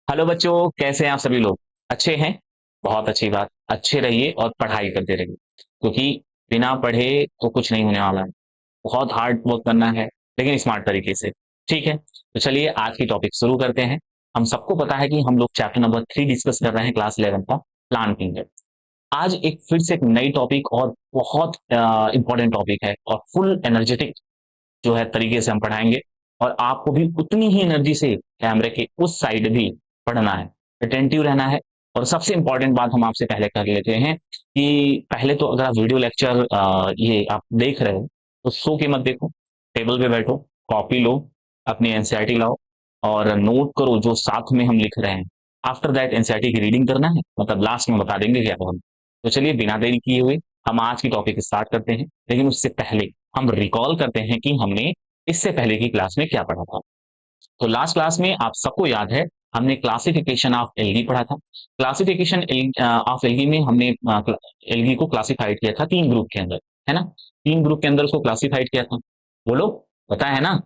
Hello बच्चों, कैसे हैं आप सभी लोग? अच्छे हैं? बहुत अच्छी बात। अच्छे रहिए और पढ़ाई करते रहिए, क्योंकि बिना पढ़े तो कुछ नहीं होने वाला है। बहुत हार्ड वर्क करना है, लेकिन स्मार्ट तरीके से। ठीक है, तो चलिए आज की टॉपिक शुरू करते हैं। हम सबको पता है कि हम लोग चैप्टर नंबर 3 डिस्कस कर रहे हैं, क्लास 11 का, प्लांट किंगडम। आज एक फिर से एक नई टॉपिक और बहुत इंपॉर्टेंट टॉपिक है, और फुल एनर्जेटिक जो है तरीके से हम पढ़ाएंगे। और आपको भी उतनी ही एनर्जी से कैमरे के उस साइड भी पढ़ना है, अटेंटिव रहना है। और सबसे इंपॉर्टेंट बात हम आपसे पहले कर लेते हैं कि पहले तो अगर आप वीडियो लेक्चर ये आप देख रहे हो तो सो के मत देखो। टेबल पे बैठो, कॉपी लो, अपनी एनसीईआरटी लाओ और नोट करो जो साथ में हम लिख रहे हैं। आफ्टर दैट एनसीईआरटी की रीडिंग करना है, मतलब लास्ट में बता देंगे क्या हम। तो चलिए बिना देरी किए हुए हम आज की टॉपिक स्टार्ट करते हैं, लेकिन उससे पहले हम रिकॉल करते हैं कि हमने इससे पहले की क्लास में क्या पढ़ा था। तो लास्ट क्लास में आप सबको याद है, हमने क्लासिफिकेशन ऑफ एल्गी पढ़ा था। क्लासिफिकेशन ऑफ एल्गी में हमने एल्गी को क्लासिफाइड किया था 3 ग्रुप के अंदर, है ना? 3 ग्रुप के अंदर उसको क्लासिफाइड किया था। बोलो, पता है ना?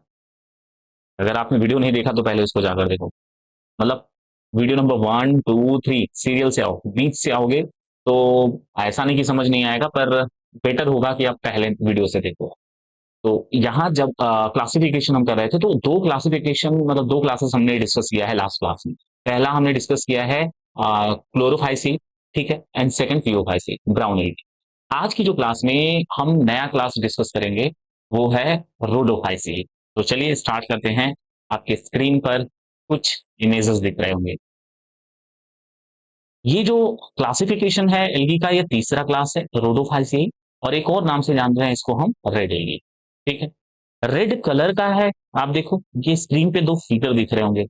अगर आपने वीडियो नहीं देखा तो पहले उसको जाकर देखो। मतलब वीडियो नंबर 1 2 3 सीरियल से आओ, बीच से आओगे तो ऐसा नहीं कि समझ नहीं आएगा, पर बेटर होगा कि आप पहले वीडियो से देखो। तो यहाँ जब क्लासिफिकेशन हम कर रहे थे तो दो क्लासिफिकेशन, मतलब दो क्लासेस हमने डिस्कस किया है लास्ट क्लास में। पहला हमने डिस्कस किया है क्लोरोफाइसी, ठीक है, एंड सेकंड क्लियोफाइसी, ब्राउन एल्गी। आज की जो क्लास में हम नया क्लास डिस्कस करेंगे वो है रोडोफाइसी। तो चलिए स्टार्ट करते हैं। आपके स्क्रीन पर कुछ इमेजेस दिख रहे होंगे। ये जो क्लासिफिकेशन है एल्गी का, ये तीसरा क्लास है रोडोफाइसी, और एक और नाम से जान रहे हैं इसको हम, रेड एल्गी। ठीक है, रेड कलर का है। आप देखो ये स्क्रीन पे दो फिगर दिख रहे होंगे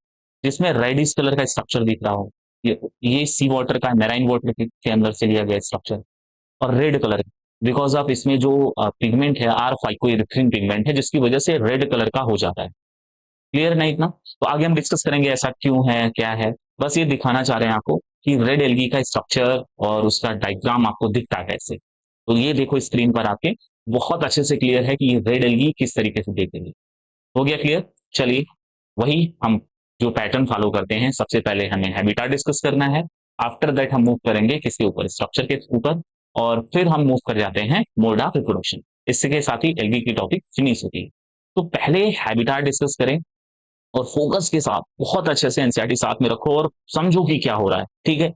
जिसमें रेडिश कलर का स्ट्रक्चर दिख रहा हो। ये सी वाटर का, मैराइन वाटर के अंदर से लिया गया स्ट्रक्चर, और रेड कलर, बिकॉज ऑफ इसमें जो पिगमेंट है आर फाइकोइरिथ्रिन पिगमेंट है, जिसकी वजह से रेड कलर का हो जाता है। क्लियर नहीं इतना? तो आगे हम डिस्कस करेंगे ऐसा क्यों है, क्या है। बस ये दिखाना चाह रहे हैं आपको कि रेड एल्गी का स्ट्रक्चर और उसका डायग्राम आपको दिखता है कैसे। तो ये देखो स्क्रीन पर आपके, बहुत अच्छे से क्लियर है कि ये रेड एल्गी किस तरीके से देखेंगे। हो गया क्लियर? चलिए वही हम जो पैटर्न फॉलो करते हैं, सबसे पहले हमें हैबिटाट डिस्कस करना है। आफ्टर दैट हम मूव करेंगे किसके ऊपर, स्ट्रक्चर के ऊपर, और फिर हम मूव कर जाते हैं मोड ऑफ रिप्रोडक्शन। इसके साथ ही एल्गी की टॉपिक फिनिश होती है। तो पहले हैबिटाट डिस्कस करें, और फोकस के साथ बहुत अच्छे से एनसीईआरटी साथ में रखो और समझो कि क्या हो रहा है। ठीक है,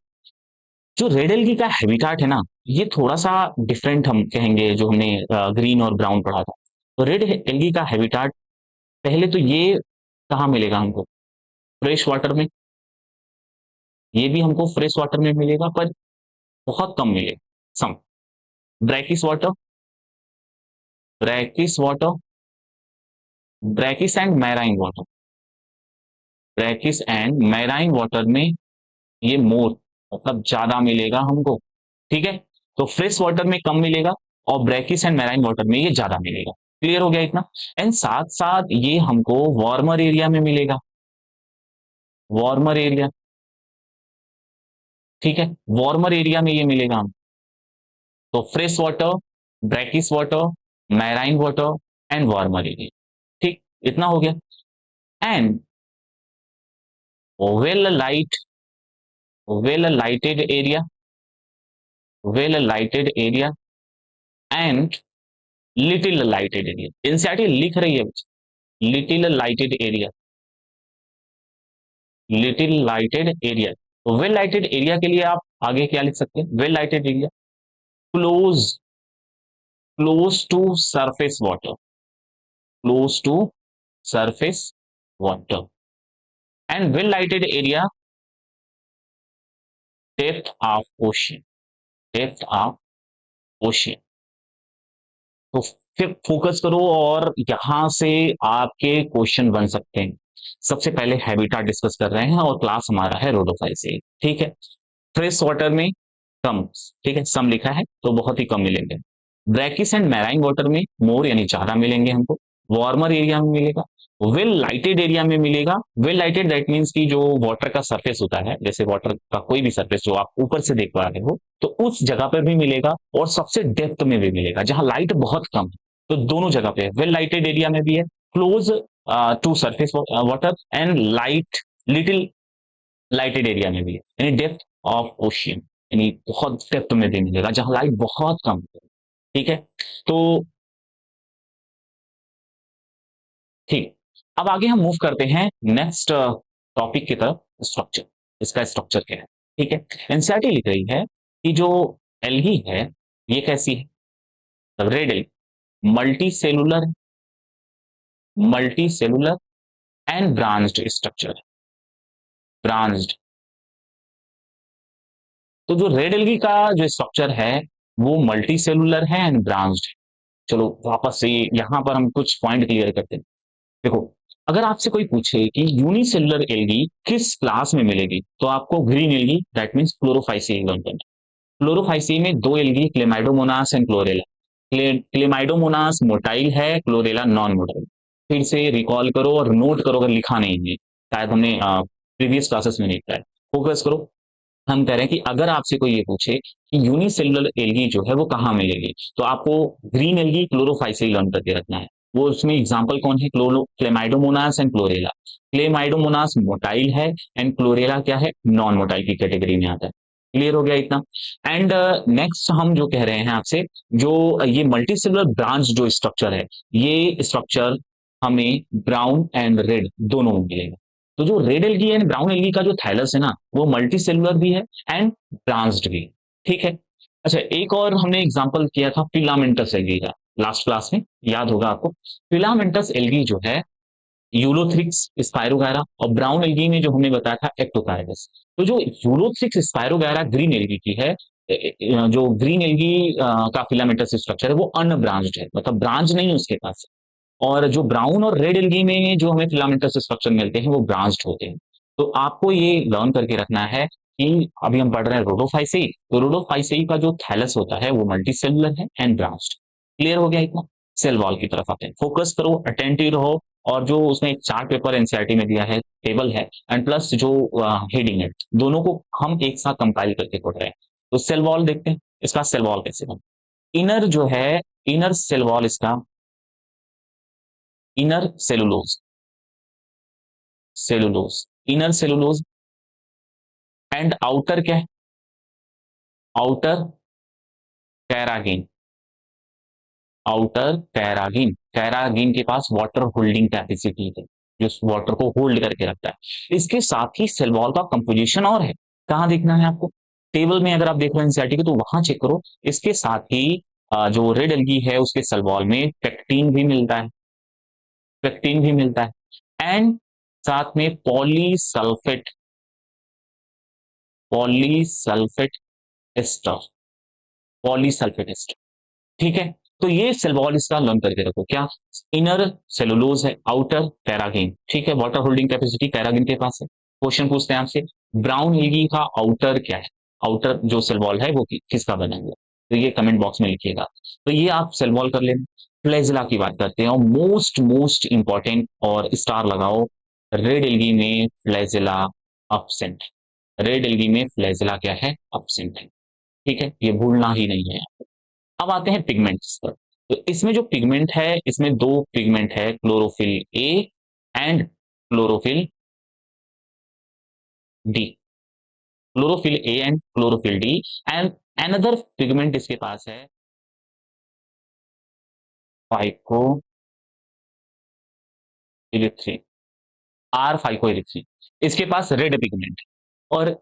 जो रेड एल्गी का हैबिटाट है ना, ये थोड़ा सा डिफरेंट हम कहेंगे, जो हमने ग्रीन और ब्राउन पढ़ा था। तो रेड एल्गी का हैबिटाट, पहले तो ये कहाँ मिलेगा हमको? फ्रेश वाटर में। ये भी हमको फ्रेश वाटर में मिलेगा, पर बहुत कम मिलेगा। Some brackish water, brackish water, brackish and marine water, brackish and marine water में ये मोर, मतलब ज्यादा मिलेगा हमको। ठीक है, तो फ्रेश वाटर में कम मिलेगा, और ब्रैकिस एंड मैराइन वाटर में ये ज्यादा मिलेगा। क्लियर हो गया इतना? एंड साथ साथ ये हमको वार्मर एरिया में मिलेगा, वार्मर एरिया। ठीक है, वार्मर एरिया में ये मिलेगा हम। तो fresh water, brackish water, marine water and warmer area. ठीक, इतना हो गया। And well light, well lighted area, well lighted area and little lighted area. NCERT लिख रही है little lighted area, little lighted area. तो वेल लाइटेड एरिया के लिए आप आगे क्या लिख सकते हैं? Well lighted area, close, close to surface water, close to surface water, and well lighted area, depth of ocean, depth of ocean। तो फिर फोकस करो, और यहां से आपके क्वेश्चन बन सकते हैं। सबसे पहले हैबिटाट डिस्कस कर रहे हैं, और क्लास हमारा है रोडोफाइल से। ठीक है, फ्रेश वाटर में कम, ठीक है, सम लिखा है तो बहुत ही कम मिलेंगे। ब्रैकिस एंड मैराइन वाटर में मोर, यानी ज्यादा मिलेंगे हमको। वार्मर एरिया में मिलेगा, वेल लाइटेड एरिया में मिलेगा। वेल लाइटेड दैट मीन्स की जो वाटर का सरफेस होता है, जैसे वाटर का कोई भी सरफेस जो आप ऊपर से देख पा रहे हो, तो उस जगह पर भी मिलेगा, और सबसे डेप्थ में भी मिलेगा जहां लाइट बहुत कम है। तो दोनों जगह पे वेल लाइटेड एरिया में भी है, close to surface water, and light, little lighted area में भी है, यानी डेप्थ ऑफ ओशियन, यानी बहुत डेप्थ में भी मिलेगा जहां लाइट बहुत कम है। ठीक है, तो ठीक, अब आगे हम मूव करते हैं नेक्स्ट टॉपिक की तरफ, स्ट्रक्चर। इसका स्ट्रक्चर क्या है? ठीक है, एनसीईआरटी लिख रही है कि जो एल्गी है ये कैसी है? Red algae, multi cellular, multi cellular and branched structure, branched. तो जो रेड एल्गी का जो स्ट्रक्चर है वो मल्टी सेलुलर है एंड ब्रांच्ड है। चलो वापस से यहां पर हम कुछ पॉइंट क्लियर करते हैं। देखो, अगर आपसे कोई पूछे कि यूनिसेलुलर एल्गी किस क्लास में मिलेगी, तो आपको green algae that means Chlorophyceae learn करना। क्लोरोफाइसी में दो algae, Chlamydomonas and chlorella. Chlamydomonas motile है, क्लोरेला नॉन मोटाइल। फिर से रिकॉल करो और नोट करो अगर लिखा नहीं है, शायद हमने प्रीवियस क्लासेस में नहीं किया है। फोकस करो। हम कह रहे हैं कि अगर आपसे कोई ये पूछे कि यूनिसेलुलर एल्गी जो है वो कहाँ मिलेगी, तो आपको ग्रीन एल्गी क्लोरोफाइसी लर्न करके रखना है। वो उसमें एग्जांपल कौन है? Chlamydomonas and chlorella. Chlamydomonas motile है एंड क्लोरेला क्या है? नॉन मोटाइल की कैटेगरी में आता है। क्लियर हो गया इतना? एंड नेक्स्ट हम जो कह रहे हैं आपसे, जो ये मल्टीसेलुलर ब्रांच जो स्ट्रक्चर है, ये स्ट्रक्चर हमें ब्राउन एंड रेड दोनों में मिलेगा। तो जो red algae and brown algae का जो थैलस है ना, वो मल्टी सेलुलर भी है एंड ब्रांच्ड भी। ठीक है, अच्छा एक और हमने एग्जांपल किया था फिलामेंटस एल्गी का लास्ट क्लास में, याद होगा आपको। फिलामेंटस एल्गी जो है यूलोथ्रिक्स स्पायरोगायरा, और ब्राउन एल्गी में जो हमने बताया था एक्टोकाइडस। तो जो यूलोथ्रिक्स स्पायरोगायरा ग्रीन एल्गी की है, जो ग्रीन एल्गी का फिलामेंटस स्ट्रक्चर है वो अनब्रांच्ड है, मतलब ब्रांच नहीं है उसके पास। और जो ब्राउन और रेड एल्गी में जो हमें फिलामेंटस स्ट्रक्चर मिलते हैं वो ब्रांच्ड होते हैं। तो आपको ये लर्न करके रखना है कि अभी हम पढ़ रहे हैं रोडोफाइसेई, तो रोडोफाइसेई का जो थैलस होता है वो मल्टी सेलुलर है एंड ब्रांच्ड। क्लियर हो गया इतना? सेल वॉल की तरफ आते हैं, फोकस करो, अटेंटिव रहो। और जो उसमें एक चार्ट पेपर एनसीईआरटी में दिया है, टेबल है, एंड प्लस जो हेडिंग है, दोनों को हम एक साथ कंपाइल करके पढ़ रहे हैं। तो सेल वॉल देखते हैं, इसका सेल वॉल कैसे बना। इनर जो है, इनर सेल वॉल इसका, inner cellulose, cellulose, inner cellulose and outer क्या है? Outer carrageenan, outer carrageenan. Carrageenan के पास वाटर होल्डिंग कैपेसिटी है, जो वाटर को होल्ड करके रखता है। इसके साथ ही सेल वॉल का कंपोजिशन और है, कहां देखना है आपको? टेबल में अगर आप देख रहे हैं एनसीईआरटी के, तो वहां चेक करो। इसके साथ ही जो रेड एल्गी है उसके सेल वॉल में पेक्टिन भी मिलता है, पेक्टिन भी मिलता है, एंड साथ में polysulphate, polysulphate ester, polysulphate ester. ठीक है, तो ये सेल वॉल इसका लर्न करके रखो क्या? इनर सेलुलोज है, आउटर पैरागिन। ठीक है, वाटर होल्डिंग कैपेसिटी पैरागिन के पास है। क्वेश्चन पूछते हैं आपसे, ब्राउन एल्गी का आउटर क्या है? आउटर जो सेल वॉल है वो किसका बना हुआ? तो ये कमेंट बॉक्स में लिखिएगा। तो ये आप सेल वॉल कर लेना। फ्लैजिला की बात करते हैं, और मोस्ट मोस्ट इंपॉर्टेंट, और स्टार लगाओ, रेड एल्गी में फ्लैजिला अब्सेंट, रेड एल्गी में फ्लैजिला क्या है? अब्सेंट है। ठीक है, ये भूलना ही नहीं है। अब आते हैं पिगमेंट्स पर। तो इसमें जो पिगमेंट है, इसमें दो पिगमेंट है, chlorophyll A and chlorophyll d, chlorophyll A and chlorophyll d. And another pigment इसके पास है phycoerythrin, R phycoerythrin. इसके पास रेड पिगमेंट, और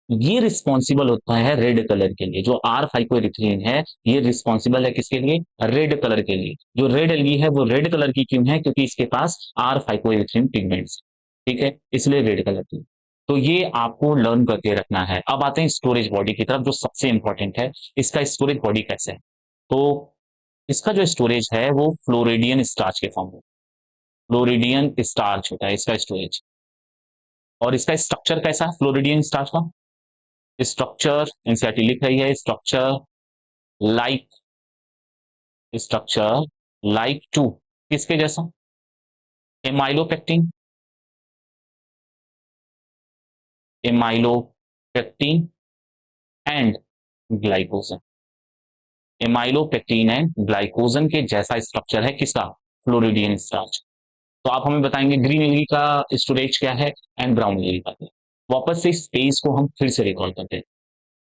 ये रिस्पॉन्सिबल होता है रेड कलर के लिए। जो आर फाइकोएरिथ्रिन है ये रिस्पॉन्सिबल है किसके लिए? रेड कलर के लिए। जो रेड एल्गी है वो रेड कलर की क्यों है? क्योंकि इसके पास आर फाइकोएरिथ्रिन पिगमेंट्स, ठीक है, इसलिए रेड कलर की। तो ये आपको लर्न करके रखना है। अब आते हैं स्टोरेज बॉडी की तरफ, जो सबसे इंपॉर्टेंट है। इसका स्टोरेज बॉडी कैसे है? तो इसका जो स्टोरेज है वो फ्लोरिडियन स्टार्च के फॉर्म में, फ्लोरिडियन स्टार्च होता है इसका स्टोरेज। और इसका स्ट्रक्चर कैसा है फ्लोरिडियन स्टार्च का? स्ट्रक्चर एनसीईआरटी लिख रही है, structure like, structure like to, किसके जैसा? Amylopectin, amylopectin and glycogen, amylopectin and glycogen के जैसा स्ट्रक्चर है किसका? Floridean starch. तो आप हमें बताएंगे ग्रीन एल्गी का स्टोरेज क्या है एंड ब्राउन एल्गी का क्या? वापस से स्पेस को हम फिर से रिकॉल करते हैं।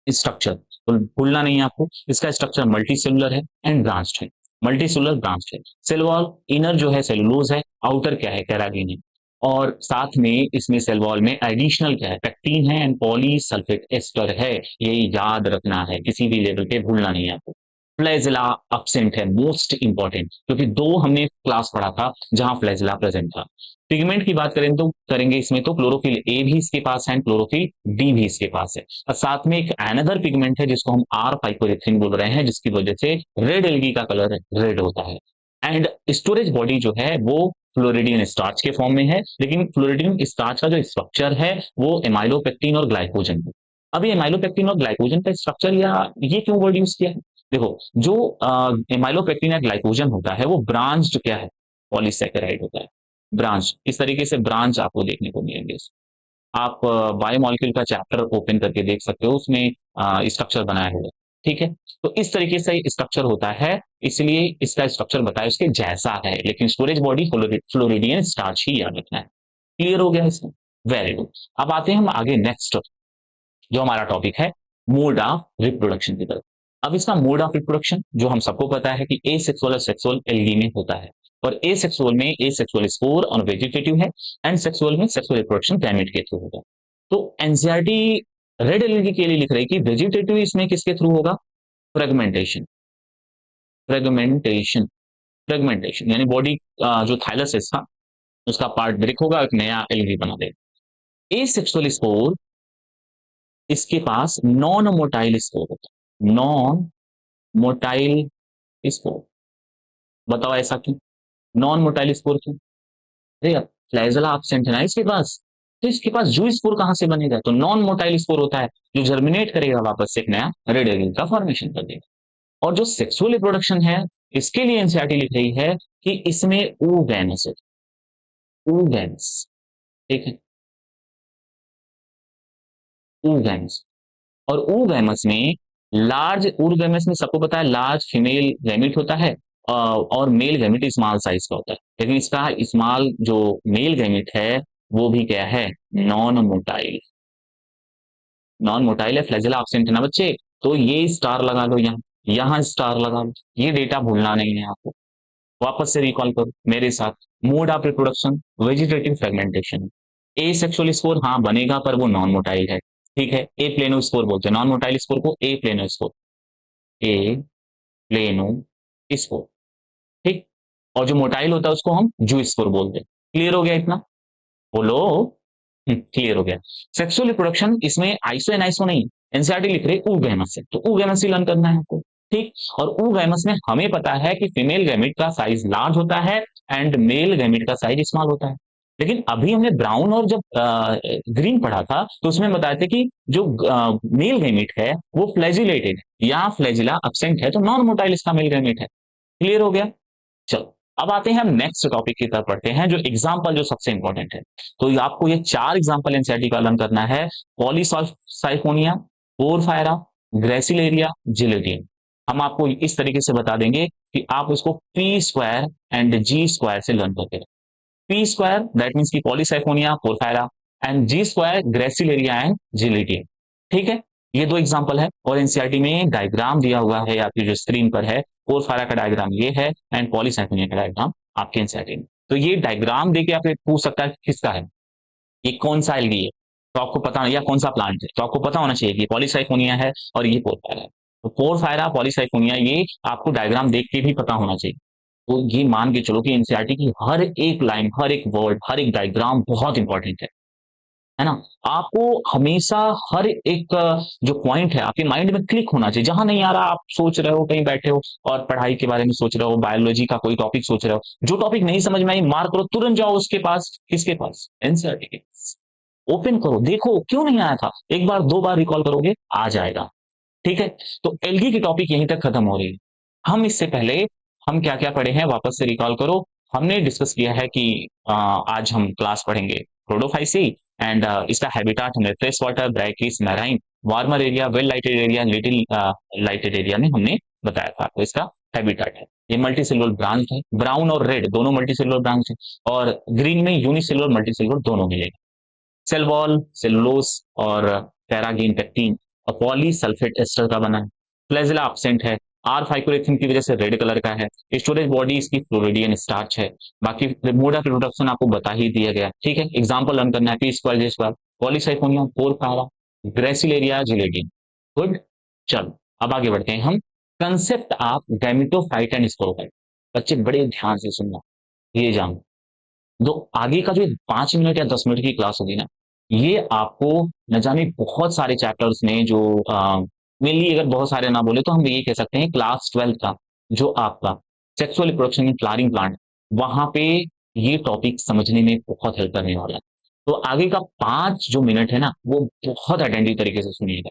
स्ट्रक्चर तो भूलना नहीं है आपको, इसका स्ट्रक्चर मल्टी सेलुलर है एंड ब्रांच्ड है। मल्टी सेलुलर ब्रांच्ड है। सेल वॉल इनर जो है सेलुलोज है, आउटर क्या है कैराटिन है, और साथ में इसमें सेल वॉल में एडिशनल क्या है पेक्टिन है एंड पॉलीसल्फेट एस्टर है। ये याद रखना है, किसी भी लेवल पे भूलना नहीं है आपको। फ्लैजिला absent है, मोस्ट इंपॉर्टेंट, क्योंकि दो हमने क्लास पढ़ा था जहां फ्लैजिला प्रेजेंट था। पिगमेंट की बात करें तो करेंगे इसमें तो क्लोरोफिल ए भी इसके पास है, क्लोरोफिल डी भी इसके पास है, और साथ में एक एनदर पिगमेंट है जिसको हम आर फाइकोरिथ्रिन बोल रहे हैं, जिसकी वजह से रेड एल्गी का कलर रेड होता है। एंड स्टोरेज बॉडी जो है वो फ्लोरिडियन स्टार्च के फॉर्म में है, लेकिन फ्लोरिडियन स्टार्च का जो स्ट्रक्चर है वो एमाइलोपेक्टिन और ग्लाइकोजन है। अभी एमाइलोपेक्टिन और ग्लाइकोजन का स्ट्रक्चर या ये क्यों वर्ड यूज किया है? देखो, जो एमाइलोपेक्टिन या ग्लाइकोजन होता है वो ब्रांच क्या है, पॉलीसेकेराइड होता है। ब्रांच इस तरीके से ब्रांच आपको देखने को मिलेंगे। आप बायोमोलिक्यूल का चैप्टर ओपन करके देख सकते हो, उसमें स्ट्रक्चर बनाया हुआ है। ठीक है, तो इस तरीके से स्ट्रक्चर होता है, इसलिए इसका स्ट्रक्चर बताया उसके जैसा है, लेकिन स्टोरेज बॉडी फ्लोरिडियन स्टार्च ही याद रखना है। क्लियर हो गया इसमें? Very good. अब आते हैं हम आगे नेक्स्ट, जो हमारा टॉपिक है मोड ऑफ रिप्रोडक्शन की तरफ। अब इसका मोड ऑफ रिप्रोडक्शन जो हम सबको पता है कि ए सेक्सुअल और सेक्सुअल एल्गी में होता है, और ए सेक्सुअल में ए सेक्सुअल स्पोर और वेजिटेटिव है, एंड सेक्सुअल में सेक्सुअल रिप्रोडक्शन गैमेट के थ्रू होगा। तो एनसीईआरटी रेड एलर्जी के लिए लिख रही है कि वेजिटेटिव इसमें किसके थ्रू होगा? फ्रेगमेंटेशन। फ्रेगमेंटेशन फ्रेगमेंटेशन यानी बॉडी जो थाइलस है इसका, उसका पार्ट ब्रेक होगा, एक नया एलगी बना देगा। ए सेक्सुअल स्पोर इसके पास नॉन मोटाइल स्पोर होता है, नॉन मोटाइल स्पोर। बताओ ऐसा क्यों? नॉन मोटाइल स्पोर क्यों? अरे फ्लैजेला एब्सेंट है ना इसके पास, तो इसके पास जू स्पोर कहां से बनेगा? तो नॉन मोटाइल स्पोर होता है जो जर्मिनेट करेगा, वापस से एक नया रेड एलिल का फॉर्मेशन कर देगा। और जो सेक्सुअल रिप्रोडक्शन है, इसके लिए एनसीईआरटी लिख रही है कि इसमें oogamous है, oogamous। ठीक है, oogamous। और oogamous में लार्ज, oogamous में सबको पता है लार्ज फीमेल गैमेट होता है, और मेल गैमेट स्मॉल साइज का होता है, लेकिन इसका स्मॉल जो मेल गैमेट है वो भी क्या है? Non motile. नॉन मोटाइल है, फ्लैजेला एब्सेंट है ना बच्चे, तो ये स्टार लगा लो, यहाँ यहाँ स्टार लगा लो, ये डेटा भूलना नहीं है आपको। वापस से रिकॉल करो मेरे साथ। Mode of reproduction vegetative fragmentation. A sexual spore हाँ बनेगा, पर वो नॉन मोटाइल है। ठीक है, ए प्लेनो स्पोर बोलते हैं नॉन मोटाइल स्पोर को, ए प्लेनो स्पोर, ए प्लेनो स्पोर। ठीक, और जो मोटाइल होता है उसको हम जू स्पोर बोलते हैं। क्लियर हो गया इतना? बोलो। क्लियर हो गया। सेक्सुअल रिप्रोडक्शन इसमें आइसो एंड आइसो नहीं, एनसीईआरटी लिख रहे ऊगैमस से, तो ऊगैमस ही लर्न करना है आपको। ठीक, और ऊगैमस में हमें पता है कि फीमेल गैमेट का साइज लार्ज होता है एंड मेल गैमेट का साइज स्मॉल होता है। लेकिन अभी हमने ब्राउन और जब ग्रीन पढ़ा था तो उसमें बताया था कि जो मेल गैमेट है वो फ्लैजिलेटेड है, या फ्लैजिला एब्सेंट है, तो नॉन मोटाइल इसका मेल गैमेट है। क्लियर हो गया? चलो, अब आते हैं हम नेक्स्ट टॉपिक की तरफ पढ़ते हैं, जो एग्जाम्पल जो सबसे इंपॉर्टेंट है। तो आपको ये चार एग्जाम्पल एनसीईआरटी का लर्न करना है। Polysiphonia, porphyra, gracilaria, gelatin. हम आपको इस तरीके से बता देंगे कि आप उसको P square and G square से लर्न करते हैं। पी स्क्वायर दैट मीन्स की polysiphonia, porphyra, and G square gracilaria and gelatin. ठीक है, ये दो एग्जाम्पल है, और एनसीईआरटी में डायग्राम दिया हुआ है आपकी जो स्क्रीन पर है। पोरफायरा का डायग्राम ये है एंड पॉलीसाइफोनिया का डायग्राम आपके एनसीईआरटी में। तो ये डायग्राम देके आप पूछ सकता है किसका है, ये कौन सा एल्गी है, तो आपको पता, या कौन सा प्लांट है, तो आपको पता होना चाहिए कि पॉलीसाइफोनिया है और ये पोरफायरा है। तो पोरफायरा पॉलीसाइफोनिया ये आपको डायग्राम देख के भी पता होना चाहिए। तो ये मान के चलो कि एनसीईआरटी की हर एक लाइन, हर एक वर्ड, हर एक डायग्राम बहुत इंपॉर्टेंट है ना। आपको हमेशा हर एक जो पॉइंट है आपके माइंड में क्लिक होना चाहिए। जहां नहीं आ रहा, आप सोच रहे हो कहीं बैठे हो और पढ़ाई के बारे में सोच रहे हो, बायोलॉजी का कोई टॉपिक सोच रहे हो, जो टॉपिक नहीं समझ में आई मार्क करो, तुरंत जाओ उसके पास, किसके पास? एनसीईआरटी के पास। ओपन करो, देखो क्यों नहीं आया था, एक बार दो बार रिकॉल करोगे आ जाएगा। ठीक है, तो एल्गी की टॉपिक यहीं तक खत्म हो रही है। हम इससे पहले हम क्या क्या पढ़े हैं वापस से रिकॉल करो। हमने डिस्कस किया है कि आज हम क्लास पढ़ेंगे प्रोडोफाइसी, एंड इसका हैबिटाट हमें fresh water, brackish, marine, warmer area, well lighted area, little lighted area में हमने बताया था, तो इसका हैबिटाट है। ये मल्टी सेलुलर ब्रांच है, ब्राउन और रेड दोनों मल्टी सेलुलर ब्रांच है, और ग्रीन में यूनिसेलुलर मल्टी सेलुलर दोनों मिलेगा। सेल वॉल सेलुलोज और पैरागीन पेक्टीन और पॉलीसल्फेट एस्टर का बना है। फ्लैजिला एब्सेंट है। आर फाइकोरेथिन की वजह से रेड कलर का है। स्टोरेज बॉडी इसकी फ्लोरिडियन स्टार्च है। बाकी मोड ऑफ रिप्रोडक्शन आपको बता ही दिया गया, ठीक है। एग्जांपल लर्न करना है, पी स्क्वायर जे स्क्वायर, पॉलीसाइफोनियम, पोर कावा, ग्रेसिलेरिया जिलेटिन। गुड। चलो अब आगे बढ़ते हैं हम। Concept of gametophyte and sporophyte. बच्चे बड़े ध्यान से सुनना, ये जानो। जो आगे का जो 5 मिनट या 10 मिनट की क्लास होगी ना, ये आपको न जाने बहुत सारे चैप्टर्स में जो मेनली अगर बहुत सारे ना बोले तो हम ये कह सकते हैं क्लास 12 का जो आपका sexual reproduction in flowering plant, वहां पे ये टॉपिक समझने में बहुत हेल्प करने वाला है। तो आगे का 5 जो मिनट है ना, वो बहुत अटेंटिव तरीके से सुनिएगा।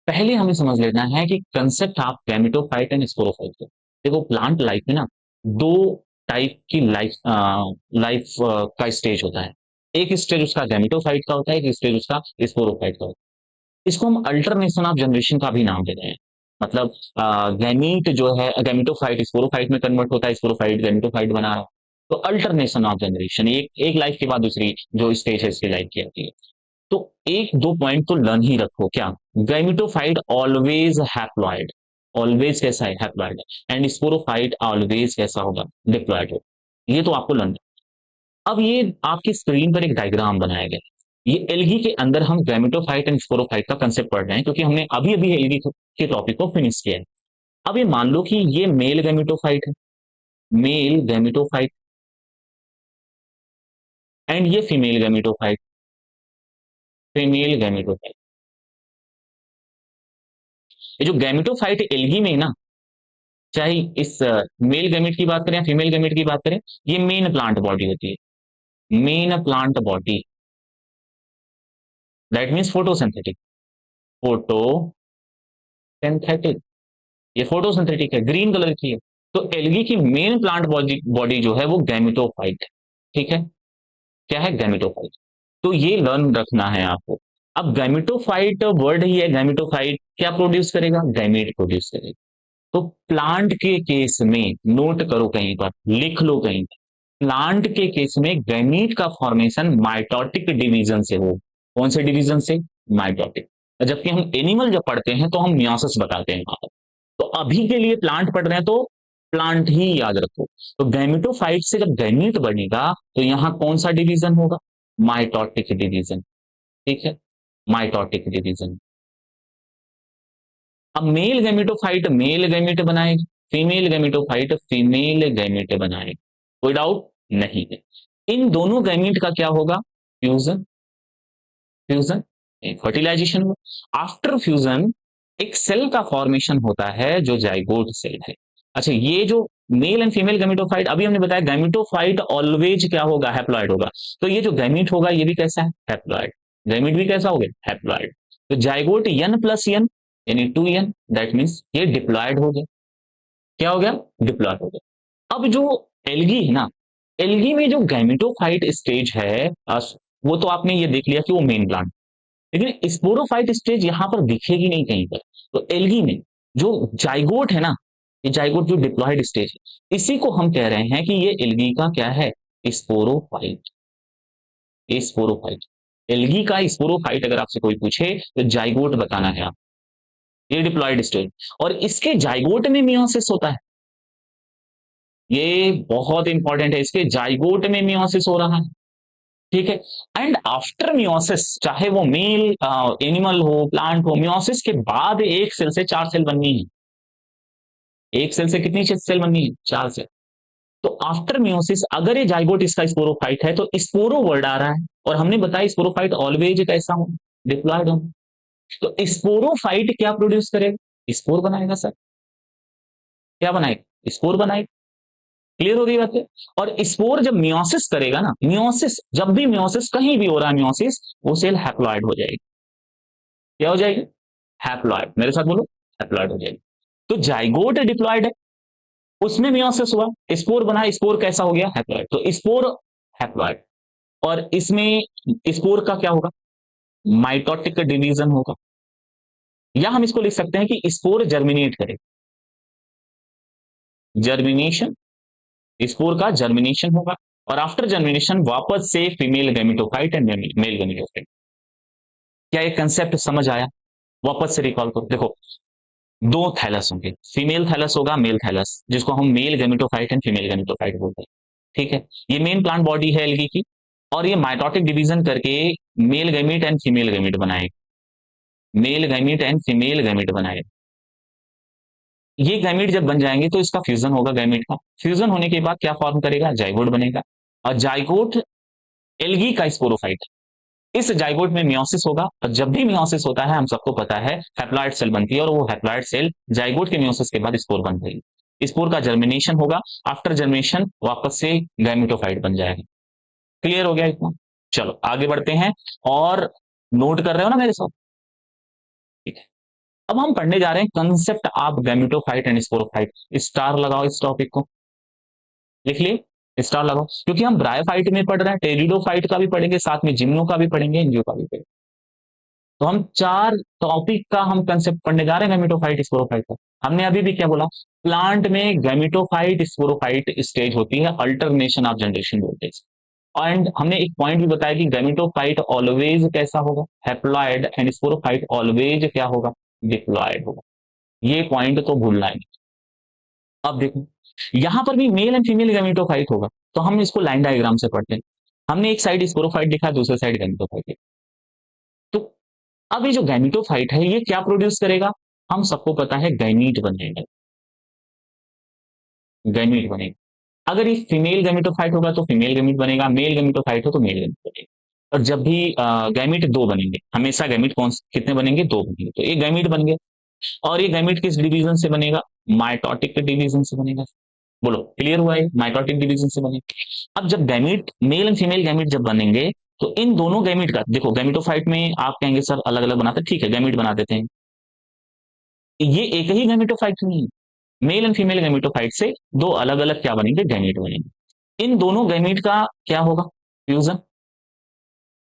पहले हमें समझ लेना है कि concept of gametophyte and sporophyte को। देखो प्लांट लाइफ में ना दो टाइप की लाइफ का स्टेज होता है। एक स्टेज उसका गैमेटोफाइट का होता है, एक स्टेज उसका स्पोरोफाइट का होता है। इसको हम अल्टरनेशन ऑफ जनरेशन का भी नाम देते हैं। मतलब गैमीट जो है गैमेटोफाइट स्पोरोफाइट में कन्वर्ट होता है, स्पोरोफाइट गैमेटोफाइट बना रहा है। तो अल्टरनेशन ऑफ जनरेशन, एक लाइफ के बाद दूसरी जो स्टेज है इसकी लाइफ की आती है। तो एक दो पॉइंट तो लर्न ही रखो, क्या? गैमेटोफाइट ऑलवेज हैप्लॉइड, ऑलवेज कैसा है? हैप्लॉइड। एंड स्पोरोफाइट ऑलवेज कैसा होगा? डिप्लॉइड होगा। ये तो आपको लर्न। अब ये आपकी स्क्रीन पर एक डायग्राम बनाया गया है। ये एल्गी के अंदर हम गैमेटोफाइट एंड स्पोरोफाइट का कंसेप्ट पढ़ रहे हैं, क्योंकि हमने अभी अभी एल्गी के टॉपिक को फिनिश किया है। अब ये मान लो कि ये मेल गैमेटोफाइट है, मेल गैमेटोफाइट, एंड ये फीमेल गैमेटोफाइट, फीमेल गैमेटोफाइट। ये जो गैमेटोफाइट एल्गी में है ना, चाहे इस मेल गैमेट की बात करें या फीमेल गैमेट की बात करें, ये मेन प्लांट बॉडी होती है। Main plant body, that means photosynthetic, photosynthetic. ये फोटोसिंथेटिक है, ग्रीन कलर की है। तो एल्गी की मेन प्लांट बॉडी बॉडी जो है वो गैमेटोफाइट है। ठीक है, क्या है? गैमेटोफाइट। तो ये लर्न रखना है आपको। अब गैमेटोफाइट वर्ड ही है, गैमेटोफाइट क्या प्रोड्यूस करेगा? गैमेट प्रोड्यूस करेगा। तो प्लांट के केस में नोट करो, कहीं पर लिख लो कहीं पर, प्लांट के केस में गैमीट का फॉर्मेशन माइटोटिक डिवीजन से हो। कौन से डिवीजन से? माइटोटिक। जबकि हम एनिमल जब पढ़ते हैं तो हम मियोसिस बताते हैं वहां पर। तो अभी के लिए प्लांट पढ़ रहे हैं तो प्लांट ही याद रखो। तो गैमेटोफाइट से जब गैमीट बनेगा तो यहां कौन सा डिवीजन होगा? Mitotic division. ठीक है, माइटोटिक डिवीजन। अब मेल गैमेटोफाइट मेल गैमेट बनाएगी, फीमेल गैमेटोफाइट फीमेल गैमेट बनाएगी, कोई डाउट नहीं है। इन दोनों गैमेट का क्या होगा? फ्यूजन, फ्यूजन, फर्टिलाइजेशन हुआ। आफ्टर फ्यूजन एक सेल का फॉर्मेशन होता है जो जाइगोट सेल है। अच्छा, ये जो मेल एंड फीमेल गैमेटोफाइट, अभी हमने बताया गैमेटोफाइट ऑलवेज क्या होगा? हैप्लॉइड होगा। तो ये जो गैमेट होगा ये भी कैसा है? हैप्लॉइड। गैमेट भी कैसा हो गया? हैप्लॉइड। तो जाइगोट n प्लस n यानी 2n, दैट मीन्स ये डिप्लॉयड हो गया। क्या हो गया? डिप्लॉयड हो गया। अब जो एल्गी है ना, एल्गी में जो गैमेटोफाइट स्टेज है वो तो आपने ये देख लिया कि वो मेन प्लांट, लेकिन स्पोरोफाइट स्टेज यहां पर दिखेगी नहीं कहीं पर। तो एल्गी में जो जाइगोट है ना, ये जाइगोट जो डिप्लॉयड स्टेज है, इसी को हम कह रहे हैं कि ये एल्गी का क्या है? स्पोरोफाइट। स्पोरोफाइट, एल्गी का स्पोरोफाइट अगर आपसे कोई पूछे तो जाइगोट बताना है आप। ये डिप्लॉयड स्टेज, और इसके जाइगोट में मियोसिस होता है। ये बहुत इंपॉर्टेंट है, इसके जाइगोट में मियोसिस हो रहा है। ठीक है। एंड आफ्टर मियोसिस, चाहे वो मेल एनिमल हो प्लांट हो, मियोसिस के बाद एक सेल से 4 सेल बननी है। एक सेल से कितनी सेल बननी है? 4 सेल। तो आफ्टर मियोसिस अगर ये जाइगोट इसका स्पोरोफाइट है तो स्पोरो वर्ड आ रहा है, और हमने बताया स्पोरोफाइट ऑलवेज कैसा हो? डिप्लॉयड हो। तो स्पोरोफाइट क्या प्रोड्यूस करेगा? स्पोर बनाएगा सर। क्या बनाएगा? स्पोर बनाएगा। क्लियर हो गई बात है। और स्पोर जब मियोसिस करेगा ना, मियोसिस जब भी मियोसिस कहीं भी हो रहा है मियोसिस, वो सेल हैप्लॉइड हो जाएगी। क्या हो जाएगी? हैप्लॉइड। मेरे साथ बोलो, हैप्लॉइड हो जाएगी। तो जाइगोट डिप्लॉइड है, उसमें मियोसिस हुआ, स्पोर बना, स्पोर कैसा हो गया? हैप्लॉइड। तो स्पोर हैप्लॉइड, और इसमें स्पोर का क्या होगा? माइटोटिक डिवीजन होगा। या हम इसको लिख सकते हैं कि स्पोर जर्मिनेट करे, जर्मिनेशन, स्पोर का जर्मिनेशन होगा। और आफ्टर जर्मिनेशन वापस से female gametophyte and male gametophyte. क्या ये कंसेप्ट समझ आया? वापस से रिकॉल करो। देखो, दो थैलस होंगे, फीमेल थैलस होगा, मेल थैलस, जिसको हम male gametophyte and female gametophyte बोलते हैं। ठीक है, ये मेन प्लांट बॉडी है एल्गी की, और ये माइटोटिक डिवीजन करके male gamete and female gamete बनाएगा, male gamete and female gamete बनाएगा। ये गैमीट जब बन जाएंगे तो इसका फ्यूजन होगा गैमीट का, फ्यूजन होने के बाद क्या फॉर्म करेगा? जाइगोट बनेगा, और जाइगोट एल्गी का स्पोरोफाइट। इस जाइगोट में मियोसिस होगा, और जब भी मियोसिस होता है हम सबको पता है हैप्लॉइड सेल बनती है, और वो हैप्लॉइड सेल जाइगोट के मियोसिस के बाद स्पोर बन जाएगी। स्पोर का जर्मिनेशन होगा, आफ्टर जर्मिनेशन वापस से गैमेटोफाइट बन जाएगा। क्लियर हो गया इतना? चलो आगे बढ़ते हैं, और नोट कर रहे हो ना मेरे साथ? ठीक है, अब हम पढ़ने जा रहे हैं concept of gametophyte and sporophyte. Star लगाओ इस टॉपिक को, लिख लिए, स्टार लगाओ, क्योंकि हम ब्रायोफाइट में पढ़ रहे हैं, टेरिडोफाइट का भी पढ़ेंगे, साथ में जिम्नो का भी पढ़ेंगे, एंजियो का भी पढ़ेंगे। तो हम चार टॉपिक का हम कंसेप्ट पढ़ने जा रहे हैं गैमेटोफाइट स्पोरोफाइट का। हमने अभी भी क्या बोला? प्लांट में गैमेटोफाइट स्पोरोफाइट स्टेज होती है, अल्टरनेशन ऑफ जनरेशन बोलते हैं। एंड हमने एक पॉइंट भी बताया कि गैमेटोफाइट ऑलवेज कैसा होगा? हैप्लॉइड, एंड स्पोरोफाइट ऑलवेज क्या होगा? डिप्लॉइड होगा। ये पॉइंट तो भूलना है। अब देखो, यहां पर भी मेल एंड फीमेल गैमेटोफाइट होगा, तो हम इसको लाइन डायग्राम से पढ़ते हैं। हमने एक साइड स्पोरोफाइट दिखा, दूसरे साइड गैमेटोफाइट दिखा। तो अब ये जो गैमेटोफाइट है ये क्या प्रोड्यूस करेगा? हम सबको पता है गैमीट बनेगा, गैमीट बनेगा। अगर ये फीमेल गैमेटोफाइट होगा तो फीमेल गैमीट बनेगा, मेल गैमेटोफाइट हो तो मेल गैमीट बनेगा। और जब भी गैमीट दो बनेंगे, हमेशा गैमीट कौन कितने बनेंगे? दो बनेंगे, तो एक गैमीट बन गया। और ये गैमीट किस डिवीजन से बनेगा? माइटोटिक डिवीजन से बनेगा। बोलो, क्लियर हुआ? है माइटोटिक डिवीजन से बनेगा। अब जब gamete mail and female gamete जब बनेंगे, तो इन दोनों गैमीट का देखो, गैमेटोफाइट में आप कहेंगे सर अलग अलग बनाते, ठीक है गैमीट बना देते हैं, ये एक ही गैमेटोफाइट नहीं है, मेल एंड फीमेल गैमेटोफाइट से दो अलग अलग क्या बनेंगे? गैमीट बनेंगे। इन दोनों गैमीट का क्या होगा? फ्यूजन।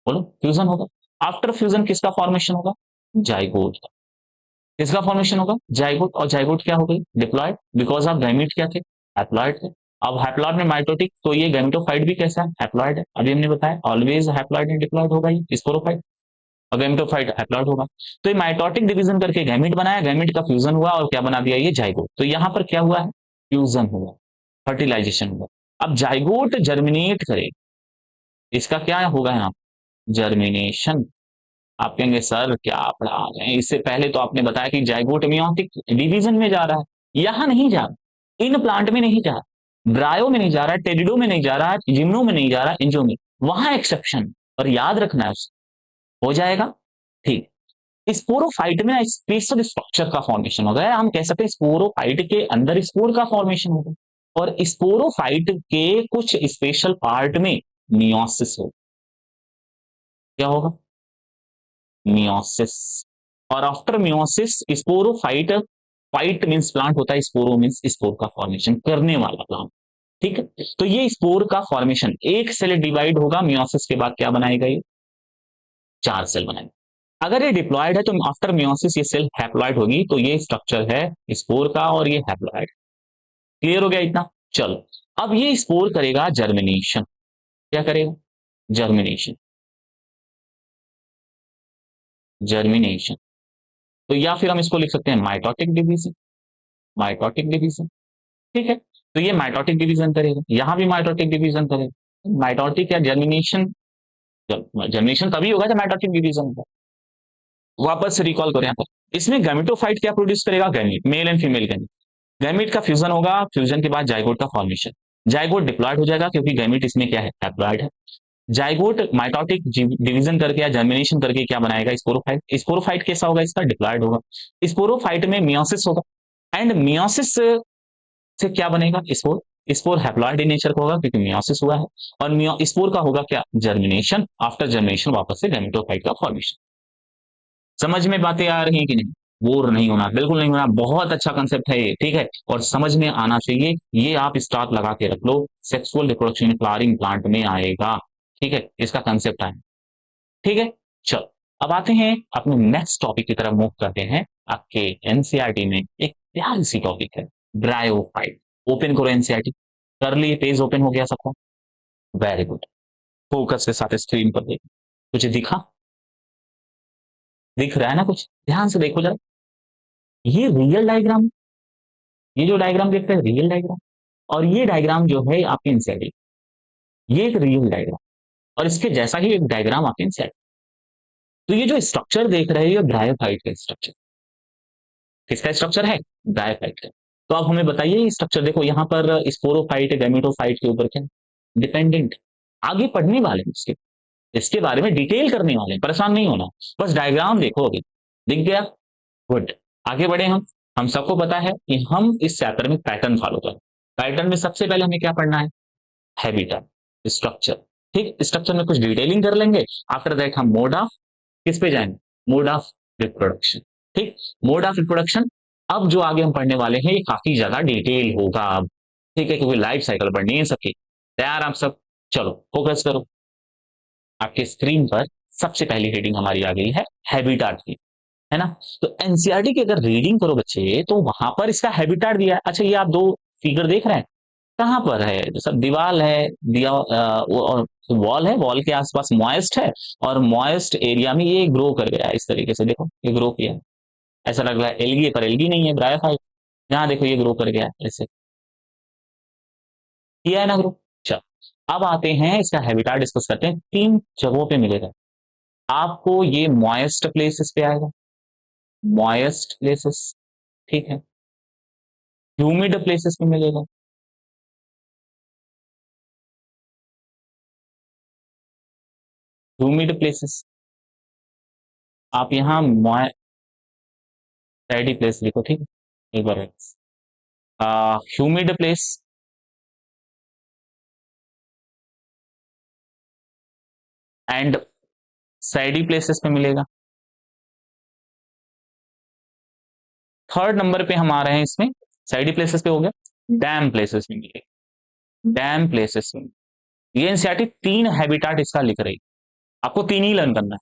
बोलो, फ्यूजन होगा। आफ्टर फ्यूजन किसका फॉर्मेशन होगा? जाइगोट का। किसका फॉर्मेशन होगा? जाइगोट। और जाइगोट क्या हो गई? डिप्लॉयड, बिकॉज ऑफ गैमीट क्या थे? हैप्लॉयड थे। अब हैप्लॉयड में माइटोटिक, तो ये गैमेटोफाइट भी कैसा है? हैप्लॉयड है। अभी हमने बताया ऑलवेज हैप्लॉयड एंड डिप्लॉयड होगा ये स्पोरोफाइट, और गैमेटोफाइट हैप्लॉयड होगा। तो ये माइटोटिक डिवीजन करके गैमीट बनाया, गैमीट का फ्यूजन हुआ, और क्या बना दिया? ये जाइगोट। तो यहां पर क्या हुआ है? फ्यूजन हुआ, फर्टिलाइजेशन हुआ। अब जाइगोट जर्मिनेट करे, इसका क्या होगा यहाँ? जर्मिनेशन। आप कहेंगे सर क्या पढ़ा रहे हैं, इससे पहले तो आपने बताया कि जाइगोट मियोटिक डिवीजन में जा रहा है। यहां नहीं जा रहा, इन प्लांट में नहीं जा रहा, ब्रायो में नहीं जा रहा, टेरिडो में नहीं जा रहा, जिम्नो में नहीं जा रहा, इंजो में। वहां एक्सेप्शन, और याद रखना है उसको, हो जाएगा ठीक। स्पोरोफाइट में स्पेशल स्ट्रक्चर का फॉर्मेशन होगा, हम कह सकते हैं स्पोरोफाइट के अंदर स्पोर का फॉर्मेशन होगा, और स्पोरोफाइट के कुछ स्पेशल पार्ट में मियोसिस होगा। क्या होगा? मियोसिस। और after meiosis sporophyte, fight means plant होता है, स्पोरो मींस स्पोर का फॉर्मेशन करने वाला प्लांट। ठीक है, तो ये स्पोर का फॉर्मेशन, एक सेल डिवाइड होगा, मियोसिस के बाद क्या बनाएगा? ये चार सेल बनाएगा। अगर ये डिप्लॉयड है तो आफ्टर मियोसिस ये सेल हैप्लॉयड होगी, तो ये स्ट्रक्चर है स्पोर का, और ये हैप्लॉयड। क्लियर हो गया इतना? चलो, अब ये स्पोर करेगा जर्मिनेशन। क्या करेगा? Germination, germination. तो या फिर हम इसको लिख सकते हैं माइटोटिक डिवीजन, माइटोटिक डिवीजन। ठीक है, तो ये माइटोटिक डिवीजन करेगा, यहां भी माइटोटिक डिवीजन करेगा। माइटोटिक या जर्मिनेशन, जर्मिनेशन तभी होगा जब माइटोटिक डिवीजन होगा। वापस से रिकॉल करें यहाँ पर, इसमें गैमेटोफाइट क्या प्रोड्यूस करेगा? Gamete, mail and female gamete. Gamete का फ्यूजन होगा, फ्यूजन के बाद जाइगोट का फॉर्मेशन। जाइगोट डिप्लॉयड हो जाएगा, क्योंकि गैमीट इसमें क्या है? हैप्लॉयड है। जाइगोट माइटोटिक डिवीजन करके या जर्मिनेशन करके क्या बनाएगा? स्पोरोफाइट। स्पोरोफाइट कैसा होगा इसका? डिप्लॉयड होगा। स्पोरोफाइट में मियोसिस होगा, एंड मियोसिस से क्या बनेगा? Spore. Spore haploid in nature का होगा, क्योंकि मियोसिस हुआ है। और स्पोर का होगा क्या? जर्मिनेशन। आफ्टर जर्मिनेशन वापस से गैमेटोफाइट का फॉर्मेशन। समझ में बातें आ रही हैं कि नहीं? बोर नहीं होना, बिल्कुल नहीं होना, बहुत अच्छा कंसेप्ट है ये। ठीक है, और समझ में आना चाहिए, ये आप स्टार्ट लगा के रख लो, सेक्सुअल रिप्रोडक्शन फ्लावरिंग प्लांट में आएगा। ठीक है, इसका कंसेप्ट आए। ठीक है, चलो अब आते हैं अपने नेक्स्ट टॉपिक की तरफ, मूव करते हैं। आपके एनसीईआरटी में एक प्यारी सी टॉपिक है, ब्रायोफाइट। ओपन करो एनसीईआरटी, कर लिए, पेज ओपन हो गया सबका? Very good. फोकस के साथ स्क्रीन पर देखो, कुछ दिखा? दिख रहा है ना कुछ? ध्यान से देखो जरा। ये रियल डायग्राम, ये जो डायग्राम देखते हैं रियल डायग्राम, और ये डायग्राम जो है आपके इंसेट, ये एक रियल डायग्राम, और इसके जैसा ही एक डायग्राम आपके इंसेट। तो ये जो स्ट्रक्चर देख रहे हैं ये ब्रायोफाइट का स्ट्रक्चर। किसका स्ट्रक्चर है? ब्रायोफाइट का। तो आप हमें बताइए ये स्ट्रक्चर देखो यहाँ पर स्पोरोफाइट गैमेटोफाइट के ऊपर क्या डिपेंडेंट। आगे पढ़ने वाले हैं इसके, इसके बारे में डिटेल करने वाले हैं, परेशान नहीं होना। बस डायग्राम देखो अभी, दिख गया? गुड। आगे बढ़े हम सबको पता है कि हम इस चैप्टर में पैटर्न फॉलो करें। पैटर्न में सबसे पहले हमें क्या पढ़ना है? Habitat, structure. ठीक, स्ट्रक्चर में कुछ डिटेलिंग कर लेंगे। आफ्टर दैट हम मोड ऑफ, किस पे जाएंगे? Mode of reproduction. ठीक, मोड ऑफ रिप्रोडक्शन। अब जो आगे हम पढ़ने वाले हैं ये काफी ज्यादा डिटेल होगा अब, ठीक है, क्योंकि लाइफ साइकिल पढ़नी है सबकी। तैयार आप सब? चलो फोकस करो। आपके स्क्रीन पर सबसे पहली हेडिंग हमारी आ गई है हैबिटाट की, है ना? तो एनसीईआरटी की अगर रीडिंग करो बच्चे तो वहां पर इसका हैबिटाट दिया है। अच्छा, ये आप दो फिगर देख रहे हैं, कहाँ पर है? सब दीवार है, दिया और वॉल है, वॉल के आसपास मॉइस्ट है, और मॉइस्ट एरिया में ये ग्रो कर गया है इस तरीके से। देखो ये ग्रो किया है, ऐसा लग रहा है एलगी है, पर एलगी नहीं है, ब्रायोफाइट। यहाँ देखो ये ग्रो कर गया है, ऐसे किया है ना ग्रो। चलो अब आते हैं इसका हैबिटाट डिस्कस करते हैं। तीन जगहों पे मिलेगा आपको ये, मॉइस्ट प्लेसेस पे आएगा, मॉइस्ट प्लेसेस, ठीक है। ह्यूमिड प्लेसेस पे मिलेगा, ह्यूमिड प्लेसेस। आप यहाँ सैडी प्लेस लिखो, ठीक है, एक बार। Humid place and shady places पे मिलेगा। थर्ड नंबर पे हम आ रहे हैं इसमें, सैडी प्लेसेस पे हो गया, डैम प्लेसेस में मिलेगा, डैम प्लेसेस में। ये एनसीईआरटी तीन हैबिटाट इसका लिख रही है, आपको तीन ही लर्न करना है।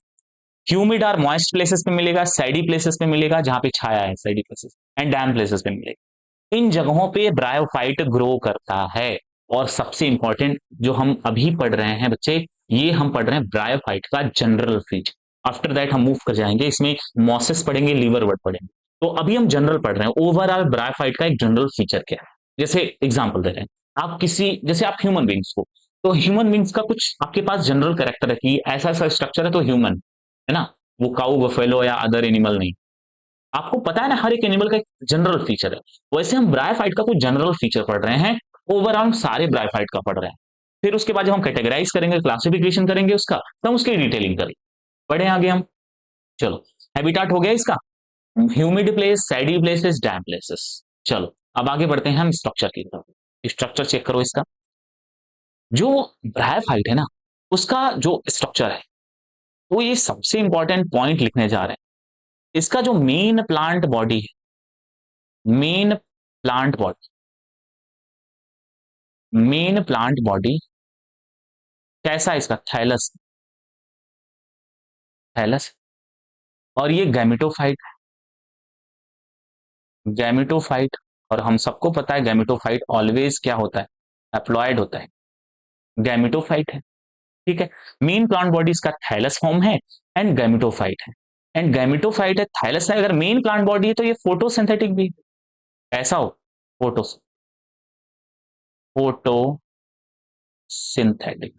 ह्यूमिड और मॉइस्ट प्लेसेस पे मिलेगा, सैडी प्लेसेस पे मिलेगा जहां पे छाया है सैडी प्लेसेस, एंड डैम प्लेसेस पे मिलेगा। इन जगहों पे ब्रायोफाइट ग्रो करता है। और सबसे इंपॉर्टेंट जो हम अभी पढ़ रहे हैं बच्चे, ये हम पढ़ रहे हैं ब्रायोफाइट का जनरल फीचर। आफ्टर दैट हम मूव कर जाएंगे, इसमें मॉसेस पढ़ेंगे, लीवर वर्ड पढ़ेंगे। तो अभी हम जनरल पढ़ रहे हैं, ओवरऑल ब्रायोफाइट का एक जनरल फीचर क्या है। जैसे एग्जाम्पल दे रहे हैं, आप किसी, जैसे आप ह्यूमन बींग्स को, तो ह्यूमन बींग्स का कुछ आपके पास जनरल कैरेक्टर है कि ऐसा ऐसा स्ट्रक्चर है तो ह्यूमन, है ना? वो काऊ बफेलो या अदर एनिमल नहीं। आपको पता है ना हर एक एनिमल का एक जनरल फीचर है। वैसे हम ब्रायोफाइट का कुछ जनरल फीचर पढ़ रहे हैं, ओवरऑल सारे ब्रायोफाइट का पढ़ रहे हैं। फिर उसके बाद जब हम कैटेगराइज करेंगे, क्लासिफिकेशन करेंगे उसका, तो हम उसकी डिटेलिंग करेंगे। पढ़े आगे हम। चलो, हैबिटाट हो गया इसका, humid place, सैडी places, dam places. चलो अब आगे बढ़ते हैं हम स्ट्रक्चर की तरफ। स्ट्रक्चर चेक करो इसका। जो ब्रायोफाइट है ना, उसका जो स्ट्रक्चर है, वो ये सबसे इंपॉर्टेंट पॉइंट लिखने जा रहे हैं। इसका जो मेन प्लांट बॉडी है, main plant body, main plant body कैसा है इसका? Thallus, thallus. और ये गैमेटोफाइट, गैमेटोफाइट। और हम सबको पता है गैमेटोफाइट ऑलवेज क्या होता है? एप्लॉयड होता है, गैमेटोफाइट है, ठीक है। मेन प्लांट बॉडी इसका थैलस फॉर्म है, एंड गैमेटोफाइट है। एंड गैमेटोफाइट है, थैलस है, अगर मेन प्लांट बॉडी है तो ये फोटोसिंथेटिक भी ऐसा हो, फोटो, फोटोसिंथेटिक।